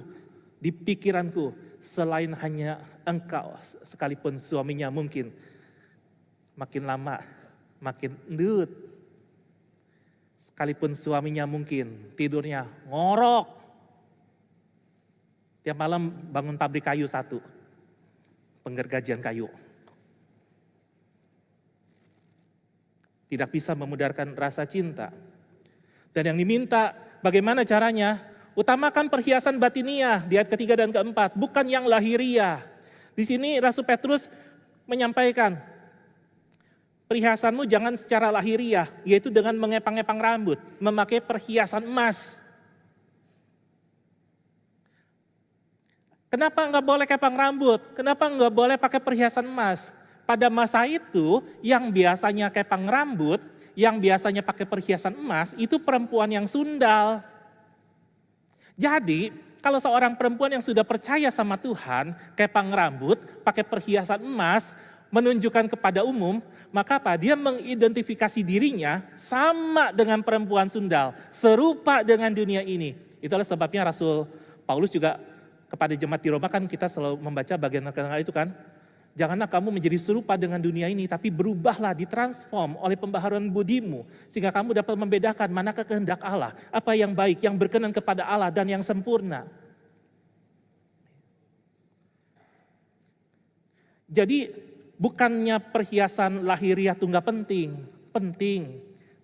di pikiranku. Selain hanya engkau, sekalipun suaminya mungkin makin lama, makin endut. Sekalipun suaminya mungkin tidurnya ngorok. Tiap malam bangun pabrik kayu satu. Penggergajian kayu. Tidak bisa memudarkan rasa cinta. Dan yang diminta bagaimana caranya? Utamakan perhiasan batiniah di ayat ketiga dan keempat. Bukan yang lahiriah. Di sini Rasul Petrus menyampaikan. Perhiasanmu jangan secara lahiriah, yaitu dengan mengepang-epang rambut, memakai perhiasan emas. Kenapa enggak boleh kepang rambut? Kenapa enggak boleh pakai perhiasan emas? Pada masa itu, yang biasanya kepang rambut, yang biasanya pakai perhiasan emas, itu perempuan yang sundal. Jadi, kalau seorang perempuan yang sudah percaya sama Tuhan, kepang rambut, pakai perhiasan emas, menunjukkan kepada umum, maka apa? Dia mengidentifikasi dirinya sama dengan perempuan sundal, serupa dengan dunia ini. Itulah sebabnya Rasul Paulus juga kepada jemaat di Roma kan kita selalu membaca bagian tengah itu kan. Janganlah kamu menjadi serupa dengan dunia ini, tapi berubahlah, ditransform oleh pembaharuan budimu, sehingga kamu dapat membedakan manakah kehendak Allah, apa yang baik, yang berkenan kepada Allah dan yang sempurna. Jadi bukannya perhiasan lahiriah itu enggak penting,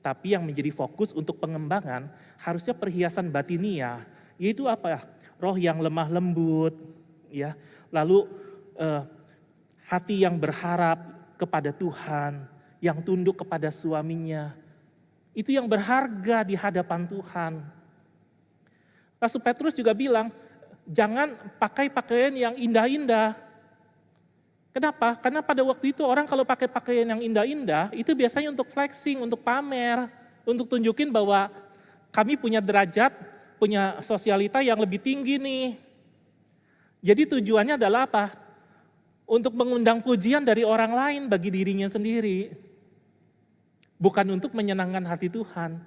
Tapi yang menjadi fokus untuk pengembangan harusnya perhiasan batinia, yaitu apa? Roh yang lemah lembut, ya. Lalu hati yang berharap kepada Tuhan, yang tunduk kepada suaminya. Itu yang berharga di hadapan Tuhan. Rasul Petrus juga bilang, jangan pakai pakaian yang indah-indah. Kenapa? Karena pada waktu itu orang kalau pakai pakaian yang indah-indah, itu biasanya untuk flexing, untuk pamer, untuk tunjukin bahwa kami punya derajat, punya sosialita yang lebih tinggi nih. Jadi tujuannya adalah apa? Untuk mengundang pujian dari orang lain bagi dirinya sendiri. Bukan untuk menyenangkan hati Tuhan.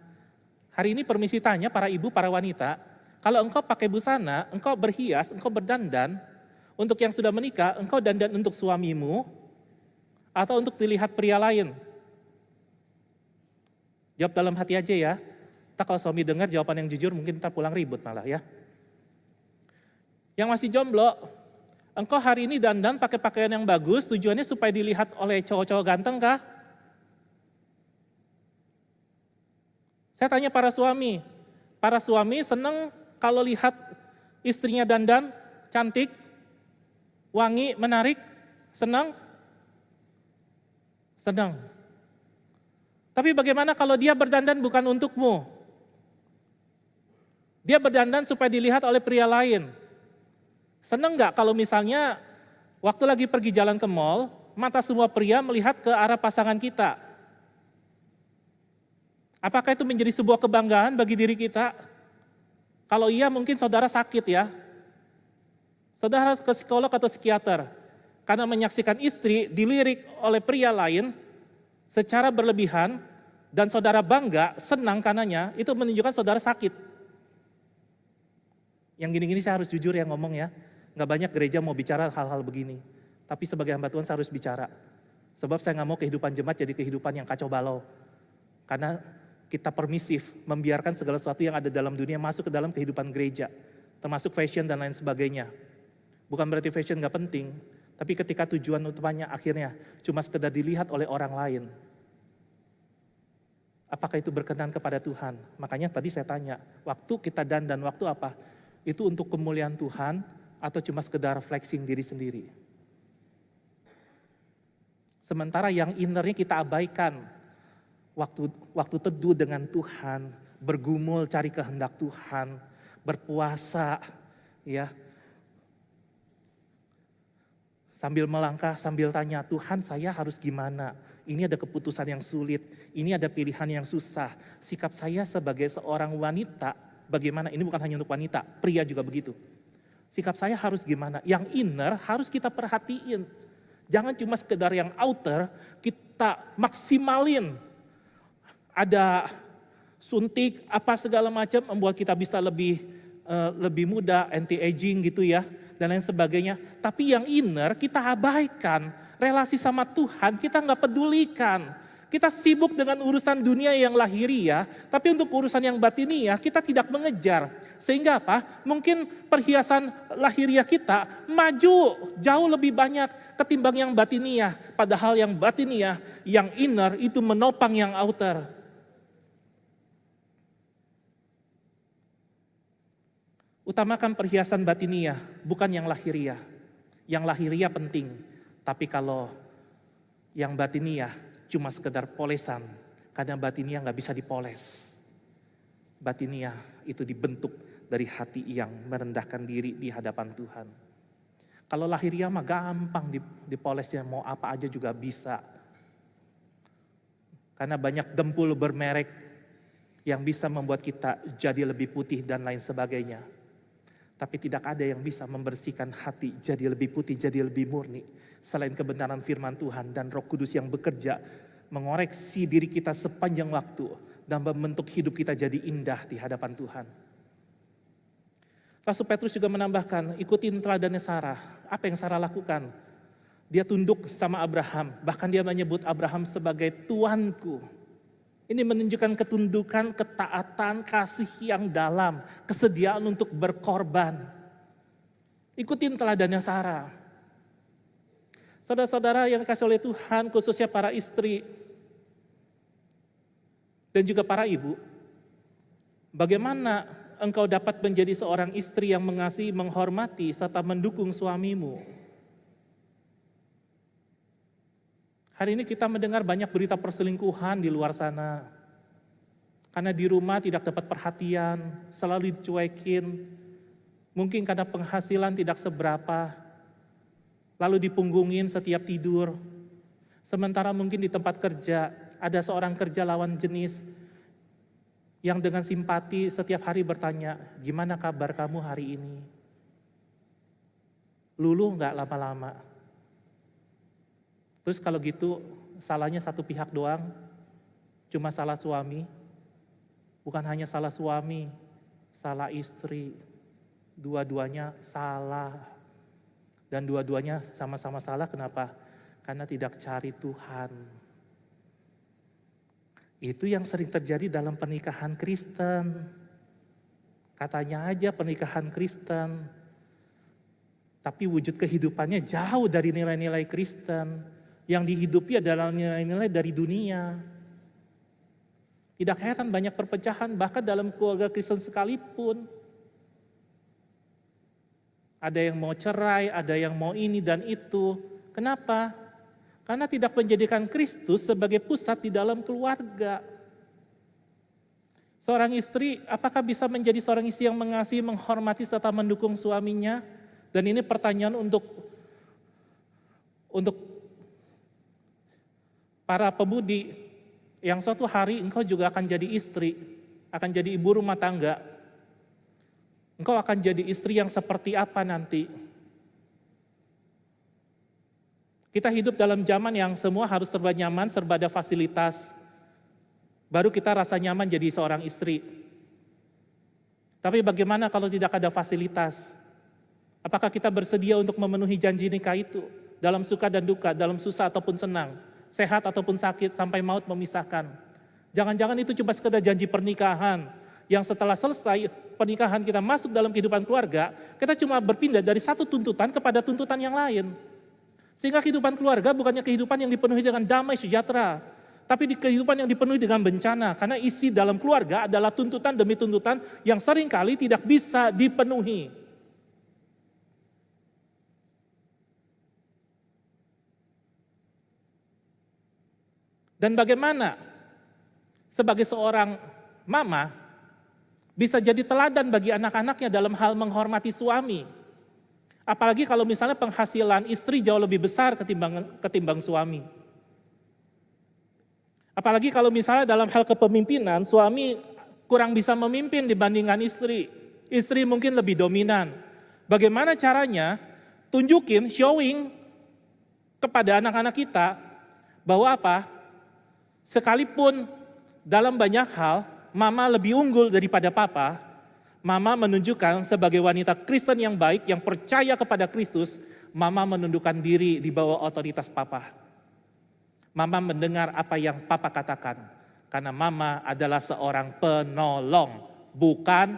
Hari ini permisi tanya para ibu, para wanita, kalau engkau pakai busana, engkau berhias, engkau berdandan, untuk yang sudah menikah, engkau dandan untuk suamimu, atau untuk dilihat pria lain? Jawab dalam hati aja ya. Tak kalau suami dengar jawaban yang jujur, mungkin kita pulang ribut malah ya. Yang masih jomblo, engkau hari ini dandan pakai pakaian yang bagus, tujuannya supaya dilihat oleh cowok-cowok ganteng kah? Saya tanya para suami senang kalau lihat istrinya dandan, cantik, wangi, menarik, senang? Senang. Tapi bagaimana kalau dia berdandan bukan untukmu? Dia berdandan supaya dilihat oleh pria lain. Senang nggak kalau misalnya waktu lagi pergi jalan ke mall, mata semua pria melihat ke arah pasangan kita? Apakah itu menjadi sebuah kebanggaan bagi diri kita? Kalau iya mungkin saudara sakit ya. Saudara ke psikolog atau psikiater, karena menyaksikan istri dilirik oleh pria lain secara berlebihan, dan saudara bangga, senang karenanya, itu menunjukkan saudara sakit. Yang gini-gini saya harus jujur ya ngomong ya, nggak banyak gereja mau bicara hal-hal begini. Tapi sebagai hamba Tuhan saya harus bicara. Sebab saya nggak mau kehidupan jemaat jadi kehidupan yang kacau balau. Karena kita permisif, membiarkan segala sesuatu yang ada dalam dunia masuk ke dalam kehidupan gereja. Termasuk fashion dan lain sebagainya. Bukan berarti fashion gak penting, tapi ketika tujuan utamanya akhirnya cuma sekedar dilihat oleh orang lain. Apakah itu berkenan kepada Tuhan? Makanya tadi saya tanya, waktu kita dandan, waktu apa? Itu untuk kemuliaan Tuhan atau cuma sekedar flexing diri sendiri? Sementara yang innernya kita abaikan, waktu teduh dengan Tuhan, bergumul cari kehendak Tuhan, berpuasa, ya. Sambil melangkah, sambil tanya, Tuhan saya harus gimana? Ini ada keputusan yang sulit, ini ada pilihan yang susah. Sikap saya sebagai seorang wanita, bagaimana? Ini bukan hanya untuk wanita, pria juga begitu. Sikap saya harus gimana? Yang inner harus kita perhatiin. Jangan cuma sekedar yang outer, kita maksimalin. Ada suntik, apa segala macam, membuat kita bisa lebih muda, anti-aging gitu ya. Dan lain sebagainya. Tapi yang inner kita abaikan. Relasi sama Tuhan kita nggak pedulikan. Kita sibuk dengan urusan dunia yang lahiriah. Tapi untuk urusan yang batiniah kita tidak mengejar. Sehingga apa? Mungkin perhiasan lahiriah kita maju jauh lebih banyak ketimbang yang batiniah. Padahal yang batiniah, yang inner itu menopang yang outer. Utamakan perhiasan batiniah, bukan yang lahiriah. Yang lahiriah penting, tapi kalau yang batiniah cuma sekedar polesan, karena batiniah nggak bisa dipoles. Batiniah itu dibentuk dari hati yang merendahkan diri di hadapan Tuhan. Kalau lahiriah mah gampang dipolesnya, mau apa aja juga bisa. Karena banyak dempul bermerek yang bisa membuat kita jadi lebih putih dan lain sebagainya. Tapi tidak ada yang bisa membersihkan hati jadi lebih putih, jadi lebih murni. Selain kebenaran firman Tuhan dan Roh Kudus yang bekerja mengoreksi diri kita sepanjang waktu dan membentuk hidup kita jadi indah di hadapan Tuhan. Rasul Petrus juga menambahkan, ikutin teladannya Sarah. Apa yang Sarah lakukan? Dia tunduk sama Abraham, bahkan dia menyebut Abraham sebagai tuanku. Ini menunjukkan ketundukan, ketaatan, kasih yang dalam, kesediaan untuk berkorban. Ikutin teladannya Sarah. Saudara-saudara yang dikasihi oleh Tuhan, khususnya para istri. Dan juga para ibu, bagaimana engkau dapat menjadi seorang istri yang mengasihi, menghormati, serta mendukung suamimu? Hari ini kita mendengar banyak berita perselingkuhan di luar sana. Karena di rumah tidak dapat perhatian, selalu dicuekin. Mungkin karena penghasilan tidak seberapa, lalu dipunggungin setiap tidur. Sementara mungkin di tempat kerja, ada seorang kerja lawan jenis yang dengan simpati setiap hari bertanya, gimana kabar kamu hari ini? Luluh nggak lama-lama? Terus kalau gitu salahnya satu pihak doang, cuma salah suami. Bukan hanya salah suami, salah istri. Dua-duanya salah. Dan dua-duanya sama-sama salah, kenapa? Karena tidak cari Tuhan. Itu yang sering terjadi dalam pernikahan Kristen. Katanya aja pernikahan Kristen, tapi wujud kehidupannya jauh dari nilai-nilai Kristen. Yang dihidupi adalah nilai-nilai dari dunia. Tidak heran banyak perpecahan bahkan dalam keluarga Kristen sekalipun. Ada yang mau cerai, ada yang mau ini dan itu. Kenapa? Karena tidak menjadikan Kristus sebagai pusat di dalam keluarga. Seorang istri, apakah bisa menjadi seorang istri yang mengasihi, menghormati, serta mendukung suaminya? Dan ini pertanyaan untuk para pemudi, yang suatu hari engkau juga akan jadi istri, akan jadi ibu rumah tangga. Engkau akan jadi istri yang seperti apa nanti? Kita hidup dalam zaman yang semua harus serba nyaman, serba ada fasilitas. Baru kita rasa nyaman jadi seorang istri. Tapi bagaimana kalau tidak ada fasilitas? Apakah kita bersedia untuk memenuhi janji nikah itu? Dalam suka dan duka, dalam susah ataupun senang, sehat ataupun sakit, sampai maut memisahkan. Jangan-jangan itu cuma sekedar janji pernikahan, yang setelah selesai pernikahan kita masuk dalam kehidupan keluarga, kita cuma berpindah dari satu tuntutan kepada tuntutan yang lain. Sehingga kehidupan keluarga bukannya kehidupan yang dipenuhi dengan damai sejahtera, tapi kehidupan yang dipenuhi dengan bencana, karena isi dalam keluarga adalah tuntutan demi tuntutan yang seringkali tidak bisa dipenuhi. Dan bagaimana sebagai seorang mama bisa jadi teladan bagi anak-anaknya dalam hal menghormati suami. Apalagi kalau misalnya penghasilan istri jauh lebih besar ketimbang suami. Apalagi kalau misalnya dalam hal kepemimpinan, suami kurang bisa memimpin dibandingkan istri. Istri mungkin lebih dominan. Bagaimana caranya tunjukin, showing kepada anak-anak kita bahwa apa? Sekalipun dalam banyak hal, mama lebih unggul daripada papa, mama menunjukkan sebagai wanita Kristen yang baik, yang percaya kepada Kristus, mama menundukkan diri di bawah otoritas papa. Mama mendengar apa yang papa katakan, karena mama adalah seorang penolong, bukan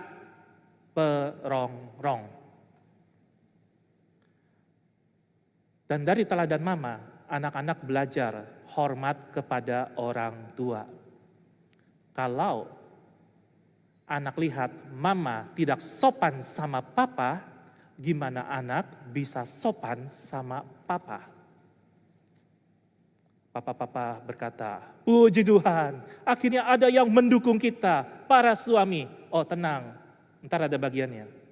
perongrong. Dan dari teladan mama, anak-anak belajar hormat kepada orang tua. Kalau anak lihat mama tidak sopan sama papa, gimana anak bisa sopan sama papa? Papa-papa berkata, puji Tuhan, akhirnya ada yang mendukung kita, para suami. Oh tenang, ntar ada bagiannya.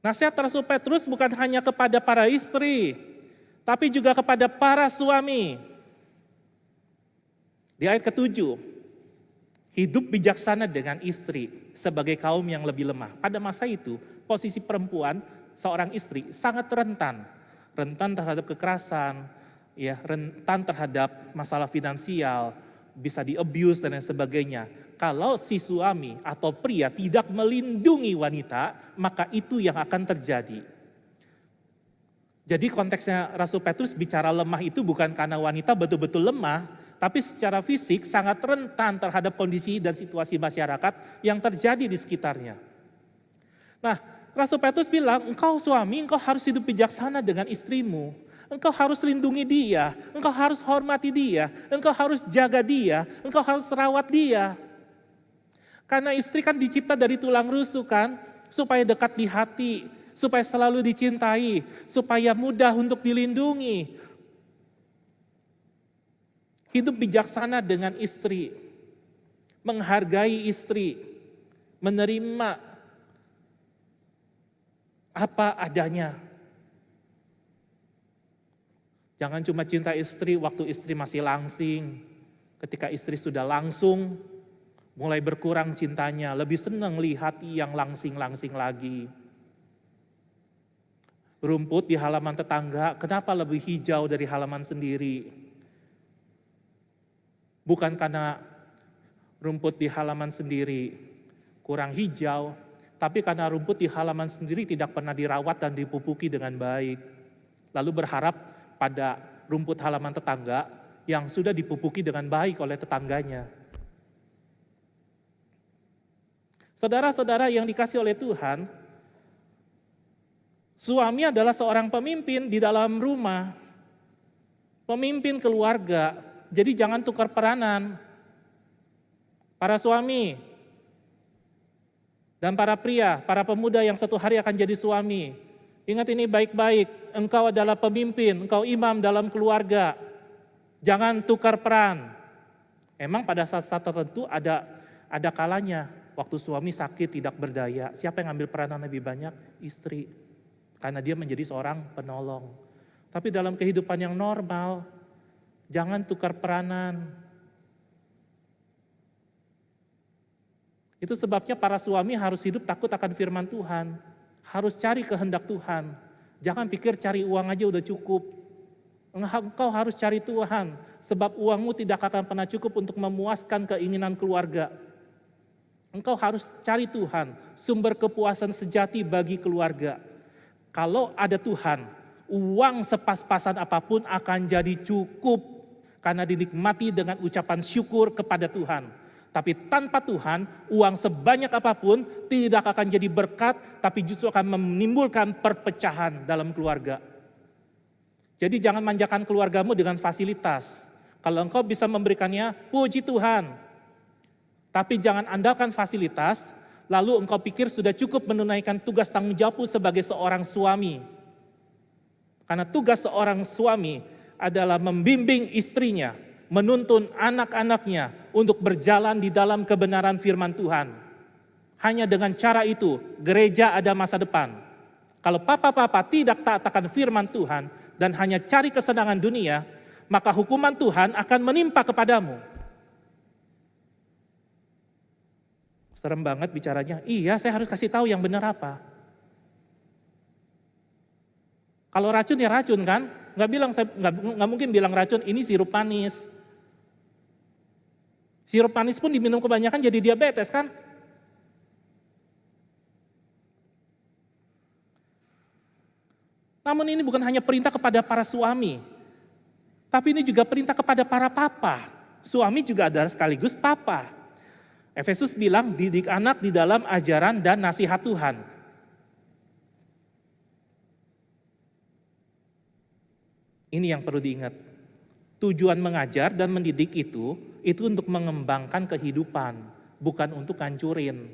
Nasihat Rasul Petrus bukan hanya kepada para istri, tapi juga kepada para suami. Di ayat ke-7, hidup bijaksana dengan istri sebagai kaum yang lebih lemah. Pada masa itu, posisi perempuan, seorang istri sangat rentan. Rentan terhadap kekerasan, ya, rentan terhadap masalah finansial, bisa di-abuse dan lain sebagainya. Kalau si suami atau pria tidak melindungi wanita, maka itu yang akan terjadi. Jadi konteksnya Rasul Petrus bicara lemah itu bukan karena wanita betul-betul lemah, tapi secara fisik sangat rentan terhadap kondisi dan situasi masyarakat yang terjadi di sekitarnya. Nah, Rasul Petrus bilang, engkau suami, engkau harus hidup bijaksana dengan istrimu. Engkau harus lindungi dia, engkau harus hormati dia, engkau harus jaga dia, engkau harus rawat dia. Karena istri kan dicipta dari tulang rusuk kan, supaya dekat di hati, supaya selalu dicintai, supaya mudah untuk dilindungi. Hidup bijaksana dengan istri, menghargai istri, menerima apa adanya. Jangan cuma cinta istri waktu istri masih langsing. Ketika istri sudah langsung, mulai berkurang cintanya, lebih senang lihat yang langsing-langsing lagi. Rumput di halaman tetangga, kenapa lebih hijau dari halaman sendiri? Bukan karena rumput di halaman sendiri kurang hijau, tapi karena rumput di halaman sendiri tidak pernah dirawat dan dipupuki dengan baik. Lalu berharap pada rumput halaman tetangga yang sudah dipupuki dengan baik oleh tetangganya. Saudara-saudara yang dikasih oleh Tuhan, suami adalah seorang pemimpin di dalam rumah, pemimpin keluarga, jadi jangan tukar peranan. Para suami dan para pria, para pemuda yang satu hari akan jadi suami, ingat ini baik-baik, engkau adalah pemimpin, engkau imam dalam keluarga. Jangan tukar peran. Emang pada saat-saat tertentu ada kalanya, waktu suami sakit tidak berdaya, siapa yang ambil peranan lebih banyak? Istri. Karena dia menjadi seorang penolong. Tapi dalam kehidupan yang normal, jangan tukar peranan. Itu sebabnya para suami harus hidup takut akan firman Tuhan. Harus cari kehendak Tuhan. Jangan pikir cari uang aja udah cukup. Engkau harus cari Tuhan. Sebab uangmu tidak akan pernah cukup untuk memuaskan keinginan keluarga. Engkau harus cari Tuhan. Sumber kepuasan sejati bagi keluarga. Kalau ada Tuhan, uang sepas-pasan apapun akan jadi cukup. Karena dinikmati dengan ucapan syukur kepada Tuhan. Tapi tanpa Tuhan, uang sebanyak apapun tidak akan jadi berkat, tapi justru akan menimbulkan perpecahan dalam keluarga. Jadi jangan manjakan keluargamu dengan fasilitas. Kalau engkau bisa memberikannya, puji Tuhan. Tapi jangan andalkan fasilitas, lalu engkau pikir sudah cukup menunaikan tugas tanggung jawabmu sebagai seorang suami. Karena tugas seorang suami adalah membimbing istrinya, menuntun anak-anaknya untuk berjalan di dalam kebenaran firman Tuhan. Hanya dengan cara itu, gereja ada masa depan. Kalau papa-papa tidak taat akan firman Tuhan dan hanya cari kesenangan dunia, maka hukuman Tuhan akan menimpa kepadamu. Serem banget bicaranya, iya saya harus kasih tahu yang benar apa. Kalau racun ya racun kan, nggak mungkin bilang racun ini sirup manis. Sirup manis pun diminum kebanyakan jadi diabetes kan? Namun ini bukan hanya perintah kepada para suami, tapi ini juga perintah kepada para papa. Suami juga adalah sekaligus papa. Efesus bilang didik anak di dalam ajaran dan nasihat Tuhan. Ini yang perlu diingat. Tujuan mengajar dan mendidik itu untuk mengembangkan kehidupan, bukan untuk ngancurin.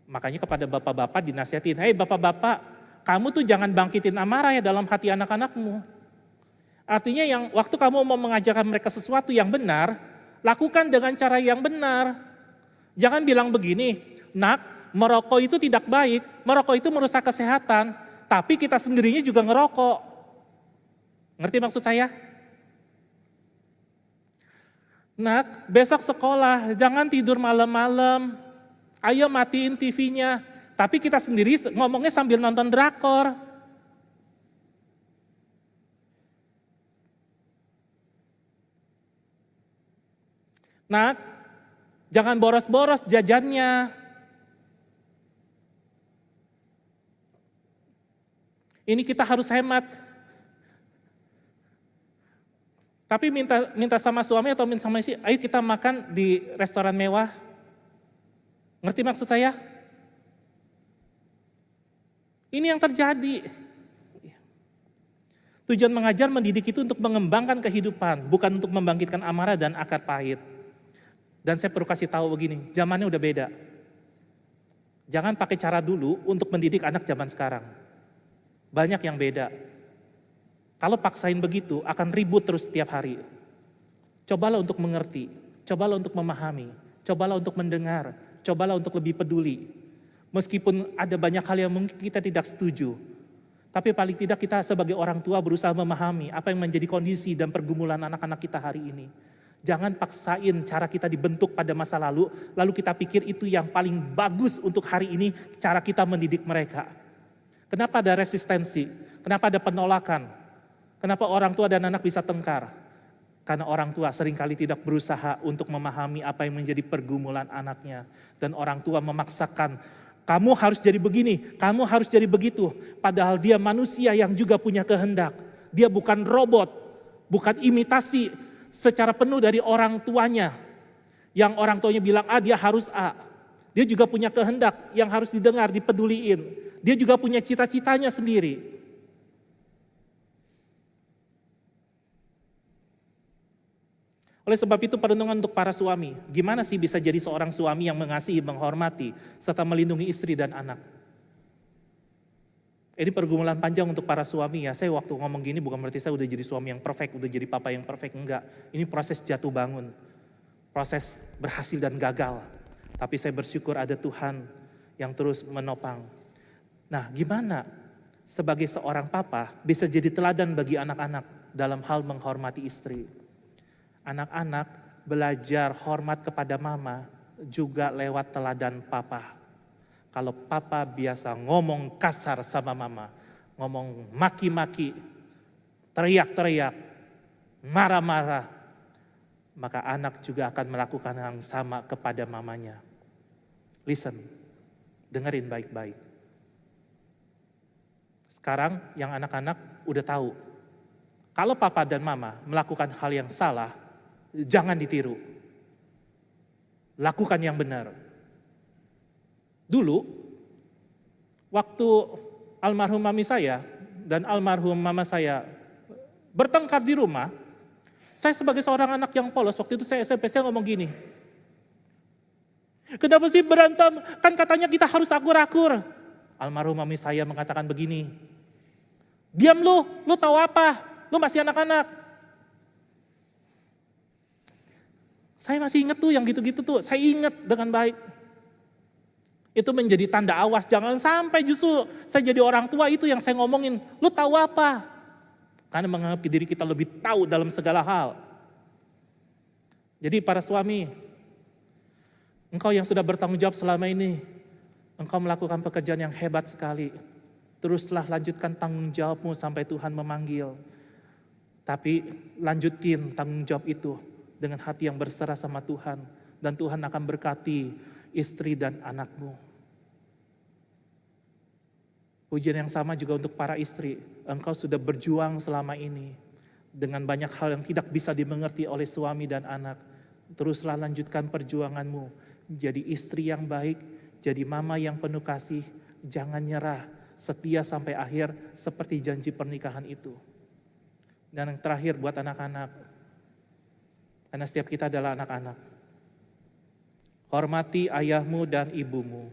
Makanya kepada bapak-bapak dinasihatin, hei bapak-bapak, kamu tuh jangan bangkitin amarah ya dalam hati anak-anakmu. Artinya yang waktu kamu mau mengajarkan mereka sesuatu yang benar, lakukan dengan cara yang benar. Jangan bilang begini, nak, merokok itu tidak baik, merokok itu merusak kesehatan, tapi kita sendirinya juga ngerokok. Ngerti maksud saya? Nak, besok sekolah, jangan tidur malam-malam. Ayo matiin TV-nya. Tapi kita sendiri ngomongnya sambil nonton drakor. Nak, jangan boros-boros jajannya. Ini kita harus hemat. Tapi minta sama suami atau minta sama istri, ayo kita makan di restoran mewah. Ngerti maksud saya? Ini yang terjadi. Tujuan mengajar, mendidik itu untuk mengembangkan kehidupan, bukan untuk membangkitkan amarah dan akar pahit. Dan saya perlu kasih tahu begini, zamannya udah beda. Jangan pakai cara dulu untuk mendidik anak zaman sekarang. Banyak yang beda. Kalau paksain begitu akan ribut terus setiap hari. Cobalah untuk mengerti, cobalah untuk memahami, cobalah untuk mendengar, cobalah untuk lebih peduli. Meskipun ada banyak hal yang mungkin kita tidak setuju, tapi paling tidak kita sebagai orang tua berusaha memahami apa yang menjadi kondisi dan pergumulan anak-anak kita hari ini. Jangan paksain cara kita dibentuk pada masa lalu kita pikir itu yang paling bagus untuk hari ini cara kita mendidik mereka. Kenapa ada resistensi? Kenapa ada penolakan? Kenapa orang tua dan anak bisa tengkar? Karena orang tua seringkali tidak berusaha untuk memahami apa yang menjadi pergumulan anaknya. Dan orang tua memaksakan, kamu harus jadi begini, kamu harus jadi begitu. Padahal dia manusia yang juga punya kehendak. Dia bukan robot, bukan imitasi secara penuh dari orang tuanya. Yang orang tuanya bilang A, dia harus A. Dia juga punya kehendak yang harus didengar, dipeduliin. Dia juga punya cita-citanya sendiri. Oleh sebab itu perenungan untuk para suami, gimana sih bisa jadi seorang suami yang mengasihi, menghormati, serta melindungi istri dan anak? Ini pergumulan panjang untuk para suami ya. Saya waktu ngomong gini bukan berarti saya udah jadi suami yang perfect, udah jadi papa yang perfect, enggak. Ini proses jatuh bangun, proses berhasil dan gagal. Tapi saya bersyukur ada Tuhan yang terus menopang. Nah, gimana sebagai seorang papa bisa jadi teladan bagi anak-anak dalam hal menghormati istri? Anak-anak belajar hormat kepada mama juga lewat teladan papa. Kalau papa biasa ngomong kasar sama mama, ngomong maki-maki, teriak-teriak, marah-marah, maka anak juga akan melakukan yang sama kepada mamanya. Listen, dengerin baik-baik. Sekarang yang anak-anak udah tahu, kalau papa dan mama melakukan hal yang salah, jangan ditiru. Lakukan yang benar. Dulu, waktu almarhum mami saya dan almarhum mama saya bertengkar di rumah, saya sebagai seorang anak yang polos, waktu itu saya SMP, saya ngomong gini, kenapa sih berantem? Kan katanya kita harus akur-akur. Almarhum mami saya mengatakan begini, diam lu tahu apa? Lu masih anak-anak. Saya masih ingat tuh yang gitu-gitu tuh, saya ingat dengan baik. Itu menjadi tanda awas, jangan sampai justru saya jadi orang tua itu yang saya ngomongin, lu tahu apa? Karena menganggap diri kita lebih tahu dalam segala hal. Jadi para suami, engkau yang sudah bertanggung jawab selama ini, engkau melakukan pekerjaan yang hebat sekali. Teruslah lanjutkan tanggung jawabmu sampai Tuhan memanggil. Tapi lanjutin tanggung jawab itu dengan hati yang berserah sama Tuhan. Dan Tuhan akan berkati istri dan anakmu. Pujian yang sama juga untuk para istri. Engkau sudah berjuang selama ini dengan banyak hal yang tidak bisa dimengerti oleh suami dan anak. Teruslah lanjutkan perjuanganmu. Jadi istri yang baik, jadi mama yang penuh kasih. Jangan nyerah, setia sampai akhir seperti janji pernikahan itu. Dan yang terakhir buat anak-anak, karena setiap kita adalah anak-anak. Hormati ayahmu dan ibumu.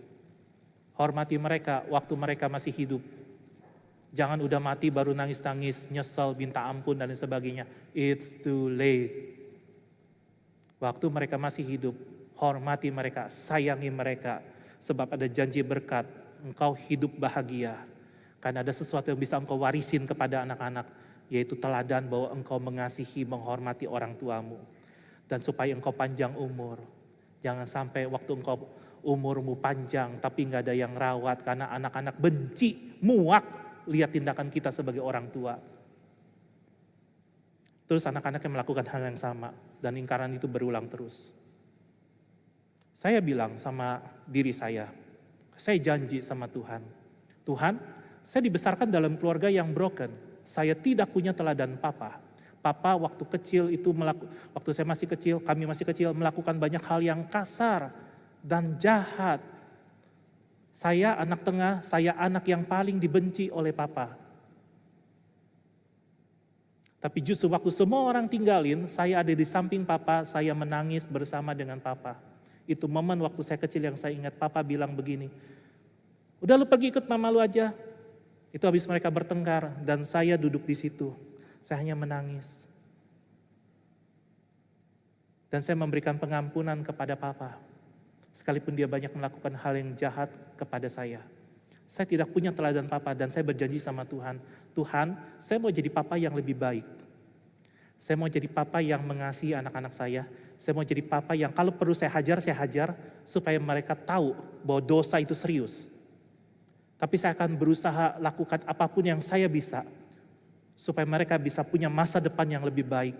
Hormati mereka waktu mereka masih hidup. Jangan udah mati baru nangis-nangis, nyesel, minta ampun dan lain sebagainya. It's too late. Waktu mereka masih hidup, hormati mereka, sayangi mereka. Sebab ada janji berkat, engkau hidup bahagia. Karena ada sesuatu yang bisa engkau warisin kepada anak-anak, yaitu teladan bahwa engkau mengasihi, menghormati orang tuamu. Dan supaya engkau panjang umur. Jangan sampai waktu engkau umurmu panjang tapi gak ada yang rawat. Karena anak-anak benci, muak lihat tindakan kita sebagai orang tua. Terus anak-anak yang melakukan hal yang sama. Dan lingkaran itu berulang terus. Saya bilang sama diri saya janji sama Tuhan. Tuhan, saya dibesarkan dalam keluarga yang broken. Saya tidak punya teladan papa. Papa waktu kecil itu, waktu saya masih kecil, kami masih kecil melakukan banyak hal yang kasar dan jahat. Saya anak tengah, saya anak yang paling dibenci oleh papa. Tapi justru waktu semua orang tinggalin, saya ada di samping papa, saya menangis bersama dengan papa. Itu momen waktu saya kecil yang saya ingat, papa bilang begini, udah lu pergi ikut mama lu aja. Itu habis mereka bertengkar dan saya duduk di situ. Saya hanya menangis. Dan saya memberikan pengampunan kepada papa. Sekalipun dia banyak melakukan hal yang jahat kepada saya. Saya tidak punya teladan papa dan saya berjanji sama Tuhan. Tuhan, saya mau jadi papa yang lebih baik. Saya mau jadi papa yang mengasihi anak-anak saya. Saya mau jadi papa yang kalau perlu saya hajar supaya mereka tahu bahwa dosa itu serius. Tapi saya akan berusaha lakukan apapun yang saya bisa supaya mereka bisa punya masa depan yang lebih baik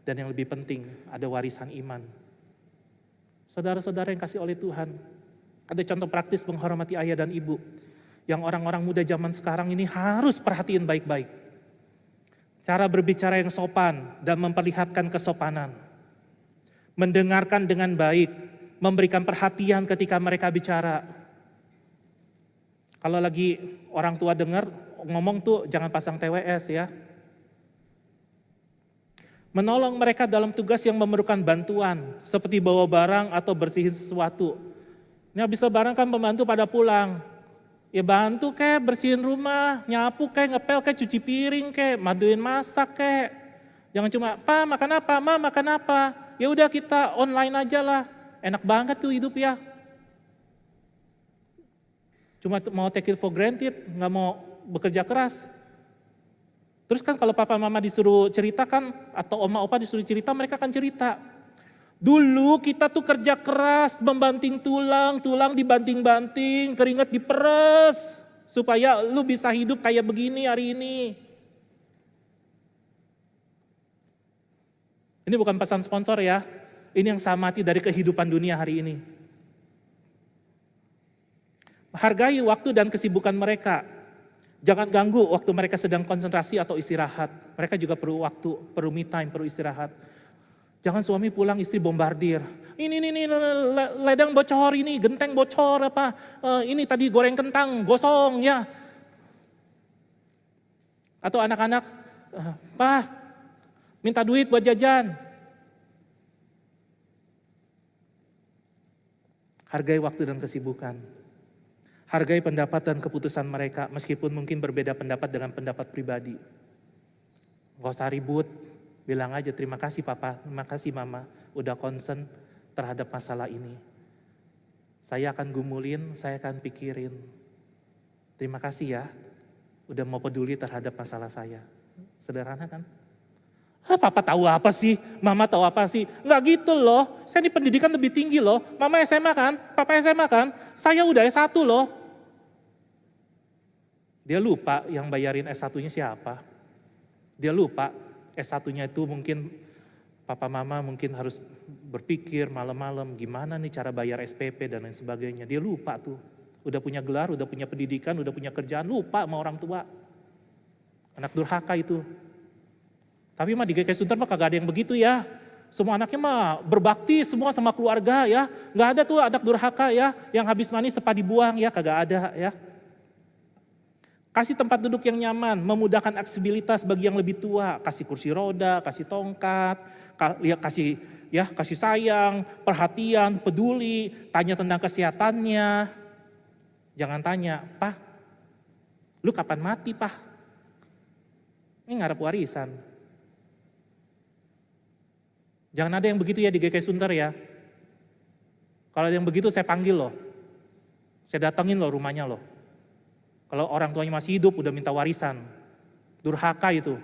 dan yang lebih penting ada warisan iman. Saudara-saudara yang kasih oleh Tuhan, ada contoh praktis menghormati ayah dan ibu yang orang-orang muda zaman sekarang ini harus perhatiin baik-baik. Cara berbicara yang sopan dan memperlihatkan kesopanan. Mendengarkan dengan baik, memberikan perhatian ketika mereka bicara. Kalau lagi orang tua dengar, ngomong tuh jangan pasang TWS ya. Menolong mereka dalam tugas yang memerlukan bantuan, seperti bawa barang atau bersihin sesuatu. Ini habis lebaran kan pembantu pada pulang. Ya bantu kek, bersihin rumah, nyapu kek, ngepel kek, cuci piring kek, maduin masak kek. Jangan cuma, "Pa, makan apa? Ma, makan apa?" Ya udah kita online aja lah. Enak banget tuh hidup ya. Cuma mau take it for granted, nggak mau bekerja keras. Terus kan kalau papa mama disuruh cerita kan, atau oma opa disuruh cerita, mereka akan cerita. Dulu kita tuh kerja keras, membanting tulang, tulang dibanting-banting, keringat diperes, supaya lu bisa hidup kayak begini hari ini. Ini bukan pesan sponsor ya, ini yang saya amati dari kehidupan dunia hari ini. Hargai waktu dan kesibukan mereka. Jangan ganggu waktu mereka sedang konsentrasi atau istirahat. Mereka juga perlu waktu, perlu me time, perlu istirahat. Jangan suami pulang istri bombardir. Ini ledang bocor ini, genteng bocor apa. Ini tadi goreng kentang gosong ya. Atau anak-anak, "Pa, minta duit buat jajan." Hargai waktu dan kesibukan. Hargai pendapat dan keputusan mereka, meskipun mungkin berbeda pendapat dengan pendapat pribadi. Gak usah ribut, bilang aja terima kasih papa, terima kasih mama, udah concern terhadap masalah ini. Saya akan gumulin, saya akan pikirin. Terima kasih ya, udah mau peduli terhadap masalah saya. Sederhana kan? Papa tahu apa sih? Mama tahu apa sih? Enggak gitu loh, saya di pendidikan lebih tinggi loh. Mama SMA kan? Papa SMA kan? Saya udah S1 loh. Dia lupa yang bayarin S1-nya siapa. Dia lupa S1-nya itu mungkin papa mama mungkin harus berpikir malam-malam gimana nih cara bayar SPP dan lain sebagainya. Dia lupa tuh. Udah punya gelar, udah punya pendidikan, udah punya kerjaan, lupa sama orang tua. Anak durhaka itu. Tapi mah di GKI Sunter mah kagak ada yang begitu ya. Semua anaknya mah berbakti semua sama keluarga ya. Gak ada tuh anak durhaka ya, yang habis manis sepa dibuang ya, kagak ada ya. Kasih tempat duduk yang nyaman, memudahkan aksesibilitas bagi yang lebih tua. Kasih kursi roda, kasih tongkat, kasih sayang, perhatian, peduli, tanya tentang kesehatannya. Jangan tanya, "Pak, lu kapan mati, Pak?" Ini ngarep warisan. Jangan ada yang begitu ya di GKI Sunter ya. Kalau ada yang begitu saya panggil loh. Saya datengin loh rumahnya loh. Kalau orang tuanya masih hidup udah minta warisan. Durhaka itu.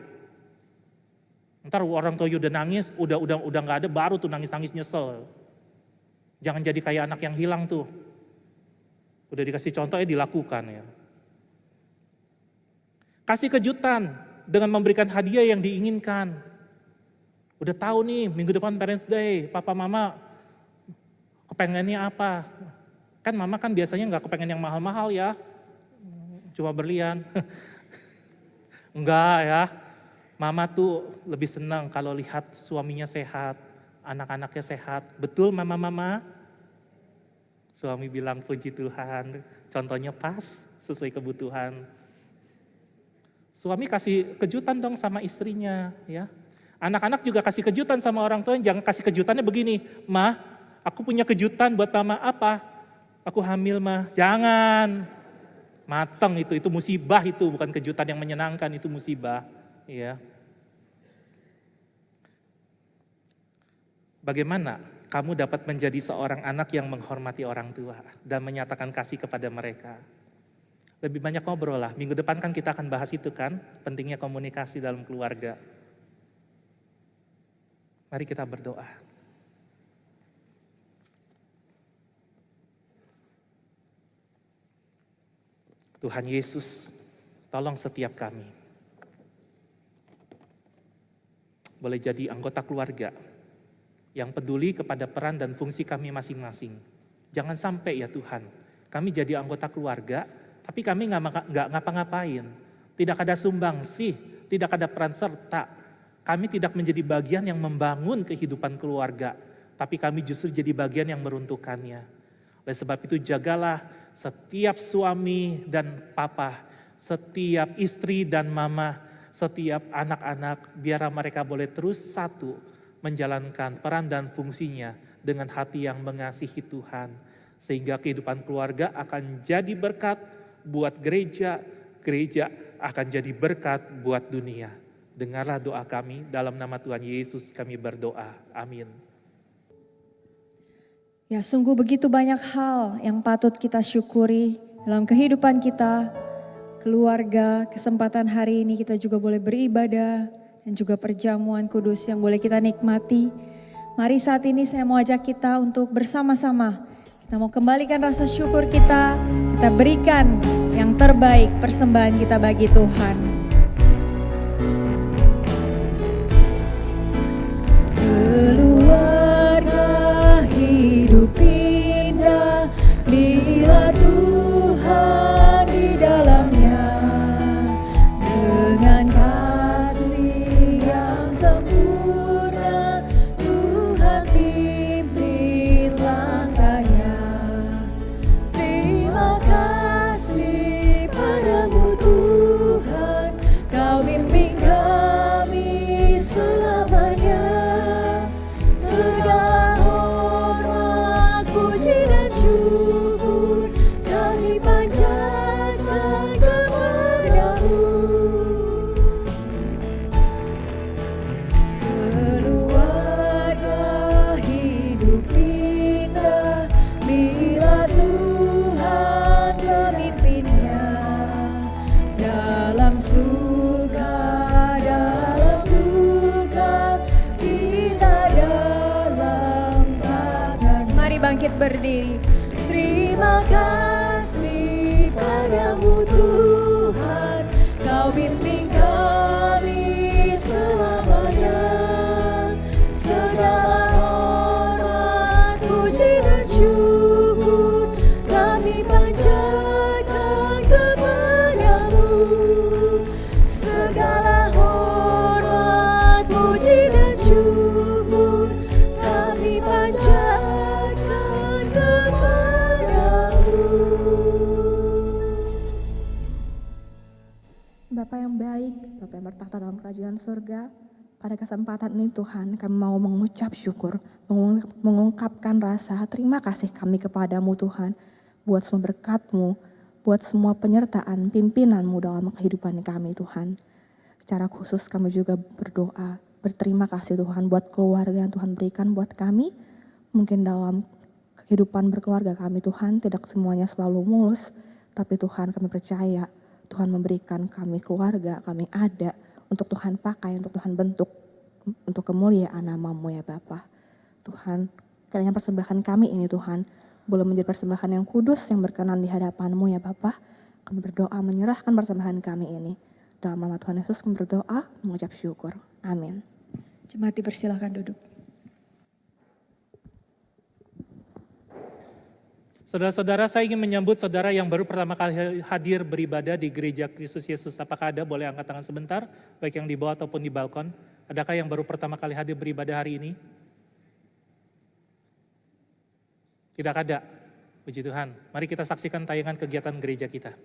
Ntar orang tua udah nangis, udah nggak ada, baru tuh nangis-nangis nyesel. Jangan jadi kayak anak yang hilang tuh. Udah dikasih contoh ya dilakukan ya. Kasih kejutan dengan memberikan hadiah yang diinginkan. Udah tahu nih minggu depan Parents Day, papa mama kepengennya apa. Kan mama kan biasanya nggak kepengen yang mahal-mahal ya. Cuma berlian. Enggak ya. Mama tuh lebih senang kalau lihat suaminya sehat, anak-anaknya sehat. Betul mama-mama? Suami bilang puji Tuhan, contohnya pas, sesuai kebutuhan. Suami kasih kejutan dong sama istrinya, ya. Anak-anak juga kasih kejutan sama orang tuanya. Jangan kasih kejutannya begini, "Ma, aku punya kejutan buat mama." "Apa?" "Aku hamil, Ma." Jangan. Mateng itu musibah, itu bukan kejutan yang menyenangkan, itu musibah, ya. Bagaimana kamu dapat menjadi seorang anak yang menghormati orang tua dan menyatakan kasih kepada mereka? Lebih banyak ngobrol lah. Minggu depan kan kita akan bahas itu kan, pentingnya komunikasi dalam keluarga. Mari kita berdoa. Tuhan Yesus, tolong setiap kami boleh jadi anggota keluarga yang peduli kepada peran dan fungsi kami masing-masing. Jangan sampai ya Tuhan, kami jadi anggota keluarga, tapi kami nggak ngapa-ngapain. Tidak ada sumbangsih, tidak ada peran serta. Kami tidak menjadi bagian yang membangun kehidupan keluarga, tapi kami justru jadi bagian yang meruntuhkannya. Oleh sebab itu jagalah setiap suami dan papa, setiap istri dan mama, setiap anak-anak, biar mereka boleh terus satu menjalankan peran dan fungsinya dengan hati yang mengasihi Tuhan. Sehingga kehidupan keluarga akan jadi berkat buat gereja, gereja akan jadi berkat buat dunia. Dengarlah doa kami, dalam nama Tuhan Yesus kami berdoa. Amin. Ya, sungguh begitu banyak hal yang patut kita syukuri dalam kehidupan kita, keluarga. Kesempatan hari ini kita juga boleh beribadah dan juga perjamuan kudus yang boleh kita nikmati. Mari saat ini saya mau ajak kita untuk bersama-sama. Kita mau kembalikan rasa syukur kita berikan yang terbaik persembahan kita bagi Tuhan. Keluarga hidup indah bila Tuhan di dalamnya, dengan kasih yang sempurna Tuhan pimpin langkahnya. Terima kasih padamu Tuhan, Kau bimbing kami selamanya. Segala hormat, puji dan syukur kami panjatkan kepadamu. Keluarga hidup indah bila Tuhan memimpinnya, dalam suka dalam duka kita dalam tangan. Mari bangkit berdiri. Terima kasih padamu Tuhan, Kau bimbing kami selamanya. Segala hormat, puji dan syukur kami panjatkan kepadamu. Segala hormat, puji dan syukur kami panjatkan kepadamu. Bapa yang baik, Bapa yang bertahta dalam kerajaan surga, pada kesempatan ini Tuhan kami mau mengucap syukur, mengungkapkan rasa terima kasih kami kepadamu Tuhan, buat semua berkat-Mu, buat semua penyertaan pimpinan-Mu dalam kehidupan kami Tuhan. Secara khusus kami juga berdoa, berterima kasih Tuhan buat keluarga yang Tuhan berikan buat kami. Mungkin dalam kehidupan berkeluarga kami Tuhan tidak semuanya selalu mulus, tapi Tuhan kami percaya Tuhan memberikan kami keluarga, kami ada untuk Tuhan pakai, untuk Tuhan bentuk, untuk kemuliaan nama-Mu ya Bapa. Tuhan, kiranya persembahan kami ini Tuhan, boleh menjadi persembahan yang kudus, yang berkenan di hadapan-Mu ya Bapa. Kami berdoa menyerahkan persembahan kami ini. Dalam nama Tuhan Yesus kami berdoa, mengucap syukur. Amin. Jemaat dipersilakan duduk. Saudara-saudara, saya ingin menyambut saudara yang baru pertama kali hadir beribadah di Gereja Kristus Yesus. Apakah ada? Boleh angkat tangan sebentar, baik yang di bawah ataupun di balkon. Adakah yang baru pertama kali hadir beribadah hari ini? Tidak ada. Puji Tuhan. Mari kita saksikan tayangan kegiatan gereja kita.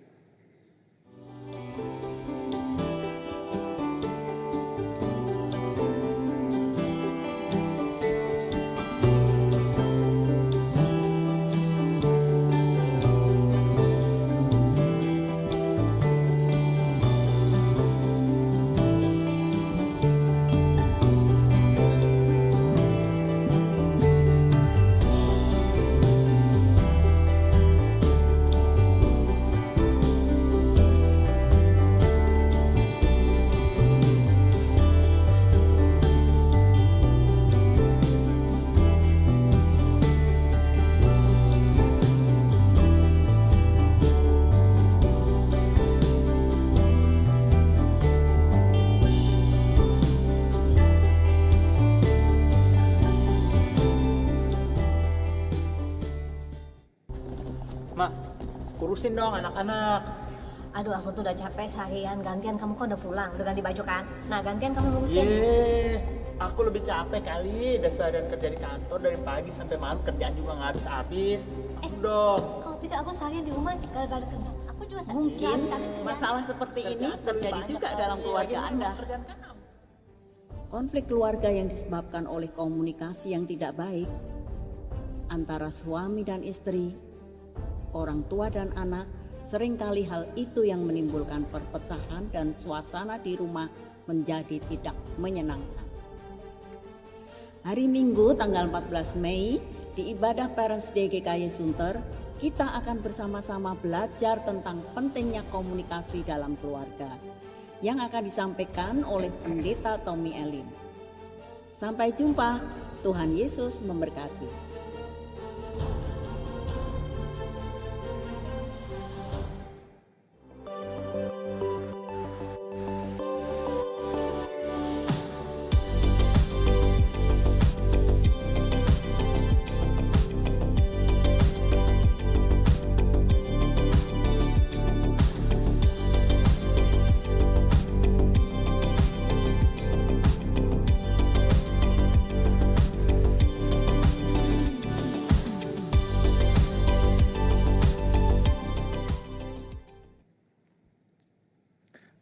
Mak, urusin dong anak-anak. Aduh, aku tuh udah capek seharian. Gantian kamu kan udah pulang, udah ganti baju kan? Nah, gantian kamu ngurusin. Aku lebih capek kali. Udah seharian kerja di kantor dari pagi sampai malam, kerjaan juga nggak habis-habis. Aku dong. Kau pikir aku seharian di rumah gara-gara kerja? Aku juga Mungkin masalah seperti ini terjadi juga dalam keluarga Anda. Konflik keluarga yang disebabkan oleh komunikasi yang tidak baik antara suami dan istri, orang tua dan anak, seringkali hal itu yang menimbulkan perpecahan dan suasana di rumah menjadi tidak menyenangkan. Hari Minggu tanggal 14 Mei di ibadah Parents Day GKY Sunter, kita akan bersama-sama belajar tentang pentingnya komunikasi dalam keluarga yang akan disampaikan oleh Pendeta Tommy Elin. Sampai jumpa, Tuhan Yesus memberkati.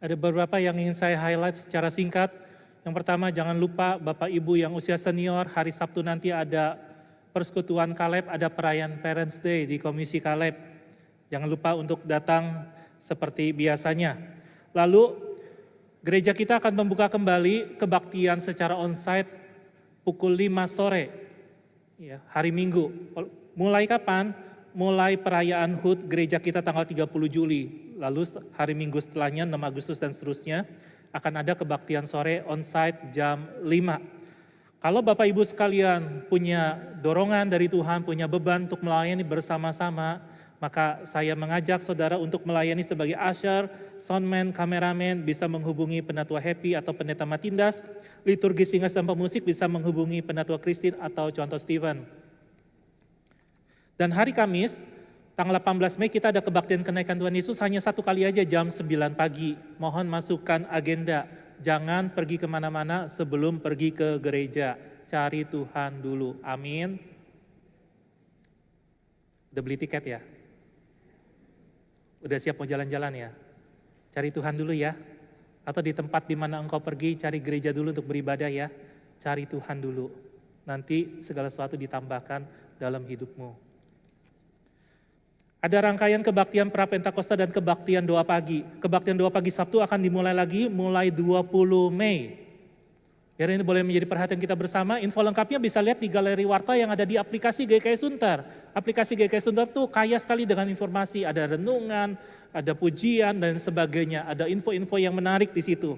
Ada beberapa yang ingin saya highlight secara singkat. Yang pertama, jangan lupa Bapak Ibu yang usia senior, hari Sabtu nanti ada persekutuan Kaleb, ada perayaan Parents Day di Komisi Kaleb. Jangan lupa untuk datang seperti biasanya. Lalu, gereja kita akan membuka kembali kebaktian secara onsite pukul 5 sore, ya, hari Minggu. Mulai kapan? Mulai perayaan HUT gereja kita tanggal 30 Juli. Lalu hari Minggu setelahnya 6 Agustus dan seterusnya akan ada kebaktian sore onsite jam 5. Kalau Bapak Ibu sekalian punya dorongan dari Tuhan, punya beban untuk melayani bersama-sama, maka saya mengajak saudara untuk melayani sebagai usher, soundman, kameramen, bisa menghubungi Penatua Happy atau Pendeta Matindas, liturgi singas dan pemusik bisa menghubungi Penatua Christine atau Contoh Steven. Dan hari Kamis, tanggal 18 Mei kita ada kebaktian kenaikan Tuhan Yesus hanya satu kali aja jam 9 pagi. Mohon masukkan agenda, jangan pergi kemana-mana sebelum pergi ke gereja. Cari Tuhan dulu, amin. Udah beli tiket ya? Udah siap mau jalan-jalan ya? Cari Tuhan dulu ya. Atau di tempat di mana engkau pergi, cari gereja dulu untuk beribadah ya. Cari Tuhan dulu. Nanti segala sesuatu ditambahkan dalam hidupmu. Ada rangkaian kebaktian Prapentakosta dan kebaktian doa pagi. Kebaktian doa pagi Sabtu akan dimulai lagi mulai 20 Mei. Biar ini boleh menjadi perhatian kita bersama. Info lengkapnya bisa lihat di galeri warta yang ada di aplikasi GKY Sunter. Aplikasi GKY Sunter tuh kaya sekali dengan informasi. Ada renungan, ada pujian dan sebagainya. Ada info-info yang menarik di situ.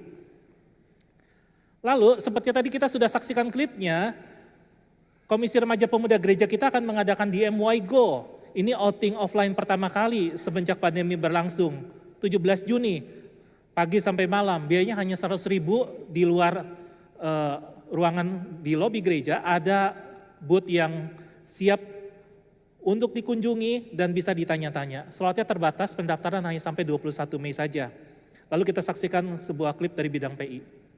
Lalu seperti tadi kita sudah saksikan klipnya, Komisi Remaja Pemuda Gereja kita akan mengadakan DMY Go. Ini outing offline pertama kali semenjak pandemi berlangsung. 17 Juni, pagi sampai malam. Biayanya hanya 100.000 di luar ruangan di lobi gereja. Ada booth yang siap untuk dikunjungi dan bisa ditanya-tanya. Slotnya terbatas, pendaftaran hanya sampai 21 Mei saja. Lalu kita saksikan sebuah klip dari bidang PI.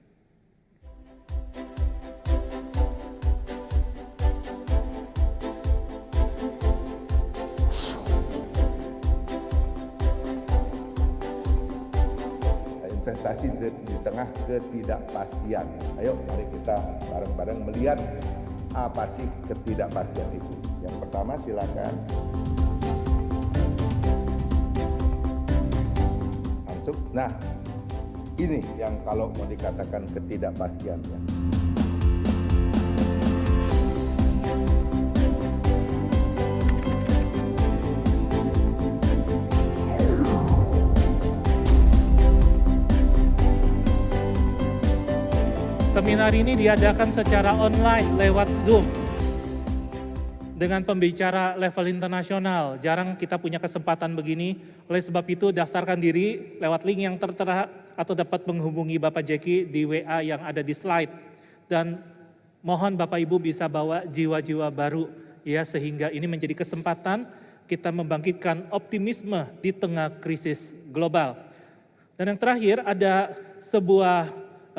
Investasi di tengah ketidakpastian. Ayo mari kita bareng-bareng melihat apa sih ketidakpastian itu. Yang pertama silakan. Masuk. Nah, ini yang kalau mau dikatakan ketidakpastiannya. Seminar ini diadakan secara online lewat Zoom dengan pembicara level internasional. Jarang kita punya kesempatan begini. Oleh sebab itu daftarkan diri lewat link yang tertera atau dapat menghubungi Bapak Jeki di WA yang ada di slide. Dan mohon Bapak Ibu bisa bawa jiwa-jiwa baru ya, sehingga ini menjadi kesempatan kita membangkitkan optimisme di tengah krisis global. Dan yang terakhir ada sebuah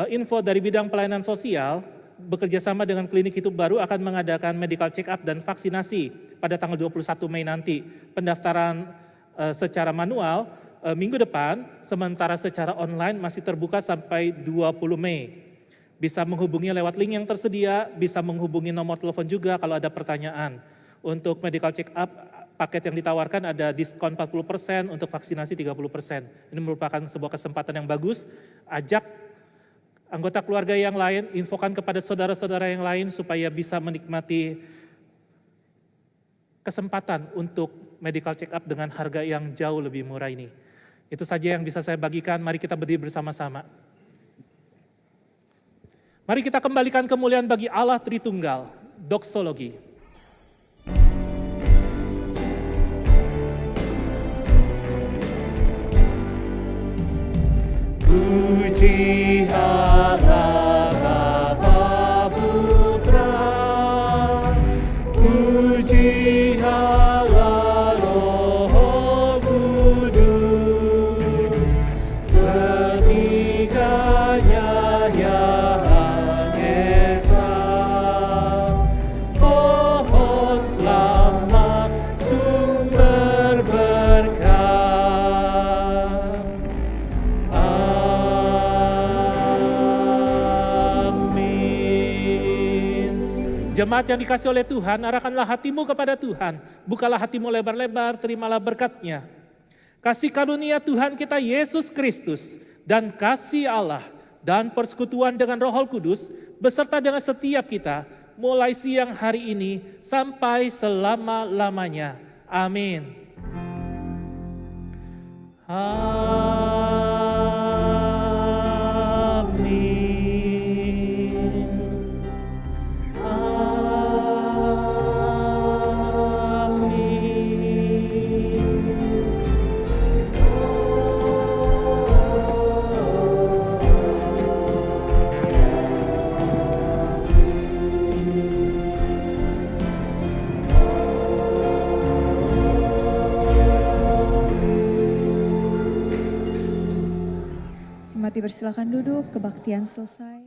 info dari bidang pelayanan sosial, bekerja sama dengan Klinik Hidup Baru akan mengadakan medical check up dan vaksinasi pada tanggal 21 Mei nanti. Pendaftaran secara manual minggu depan, sementara secara online masih terbuka sampai 20 Mei. Bisa menghubungi lewat link yang tersedia, bisa menghubungi nomor telepon juga kalau ada pertanyaan. Untuk medical check up, paket yang ditawarkan ada diskon 40%, untuk vaksinasi 30%. Ini merupakan sebuah kesempatan yang bagus. Ajak anggota keluarga yang lain, infokan kepada saudara-saudara yang lain supaya bisa menikmati kesempatan untuk medical check up dengan harga yang jauh lebih murah ini. Itu saja yang bisa saya bagikan, mari kita berdiri bersama-sama. Mari kita kembalikan kemuliaan bagi Allah Tritunggal, doksologi. Puji Allah Bapa Putra, puji Allah Roh Kudus, ketiganya yang esa. Pohon selamat sumber berkah. Jemaat yang dikasih oleh Tuhan, arahkanlah hatimu kepada Tuhan. Bukalah hatimu lebar-lebar, terimalah berkat-Nya. Kasih karunia Tuhan kita Yesus Kristus dan kasih Allah dan persekutuan dengan Roh Kudus beserta dengan setiap kita mulai siang hari ini sampai selama-lamanya. Amin. Jemaat dipersilakan duduk, kebaktian selesai.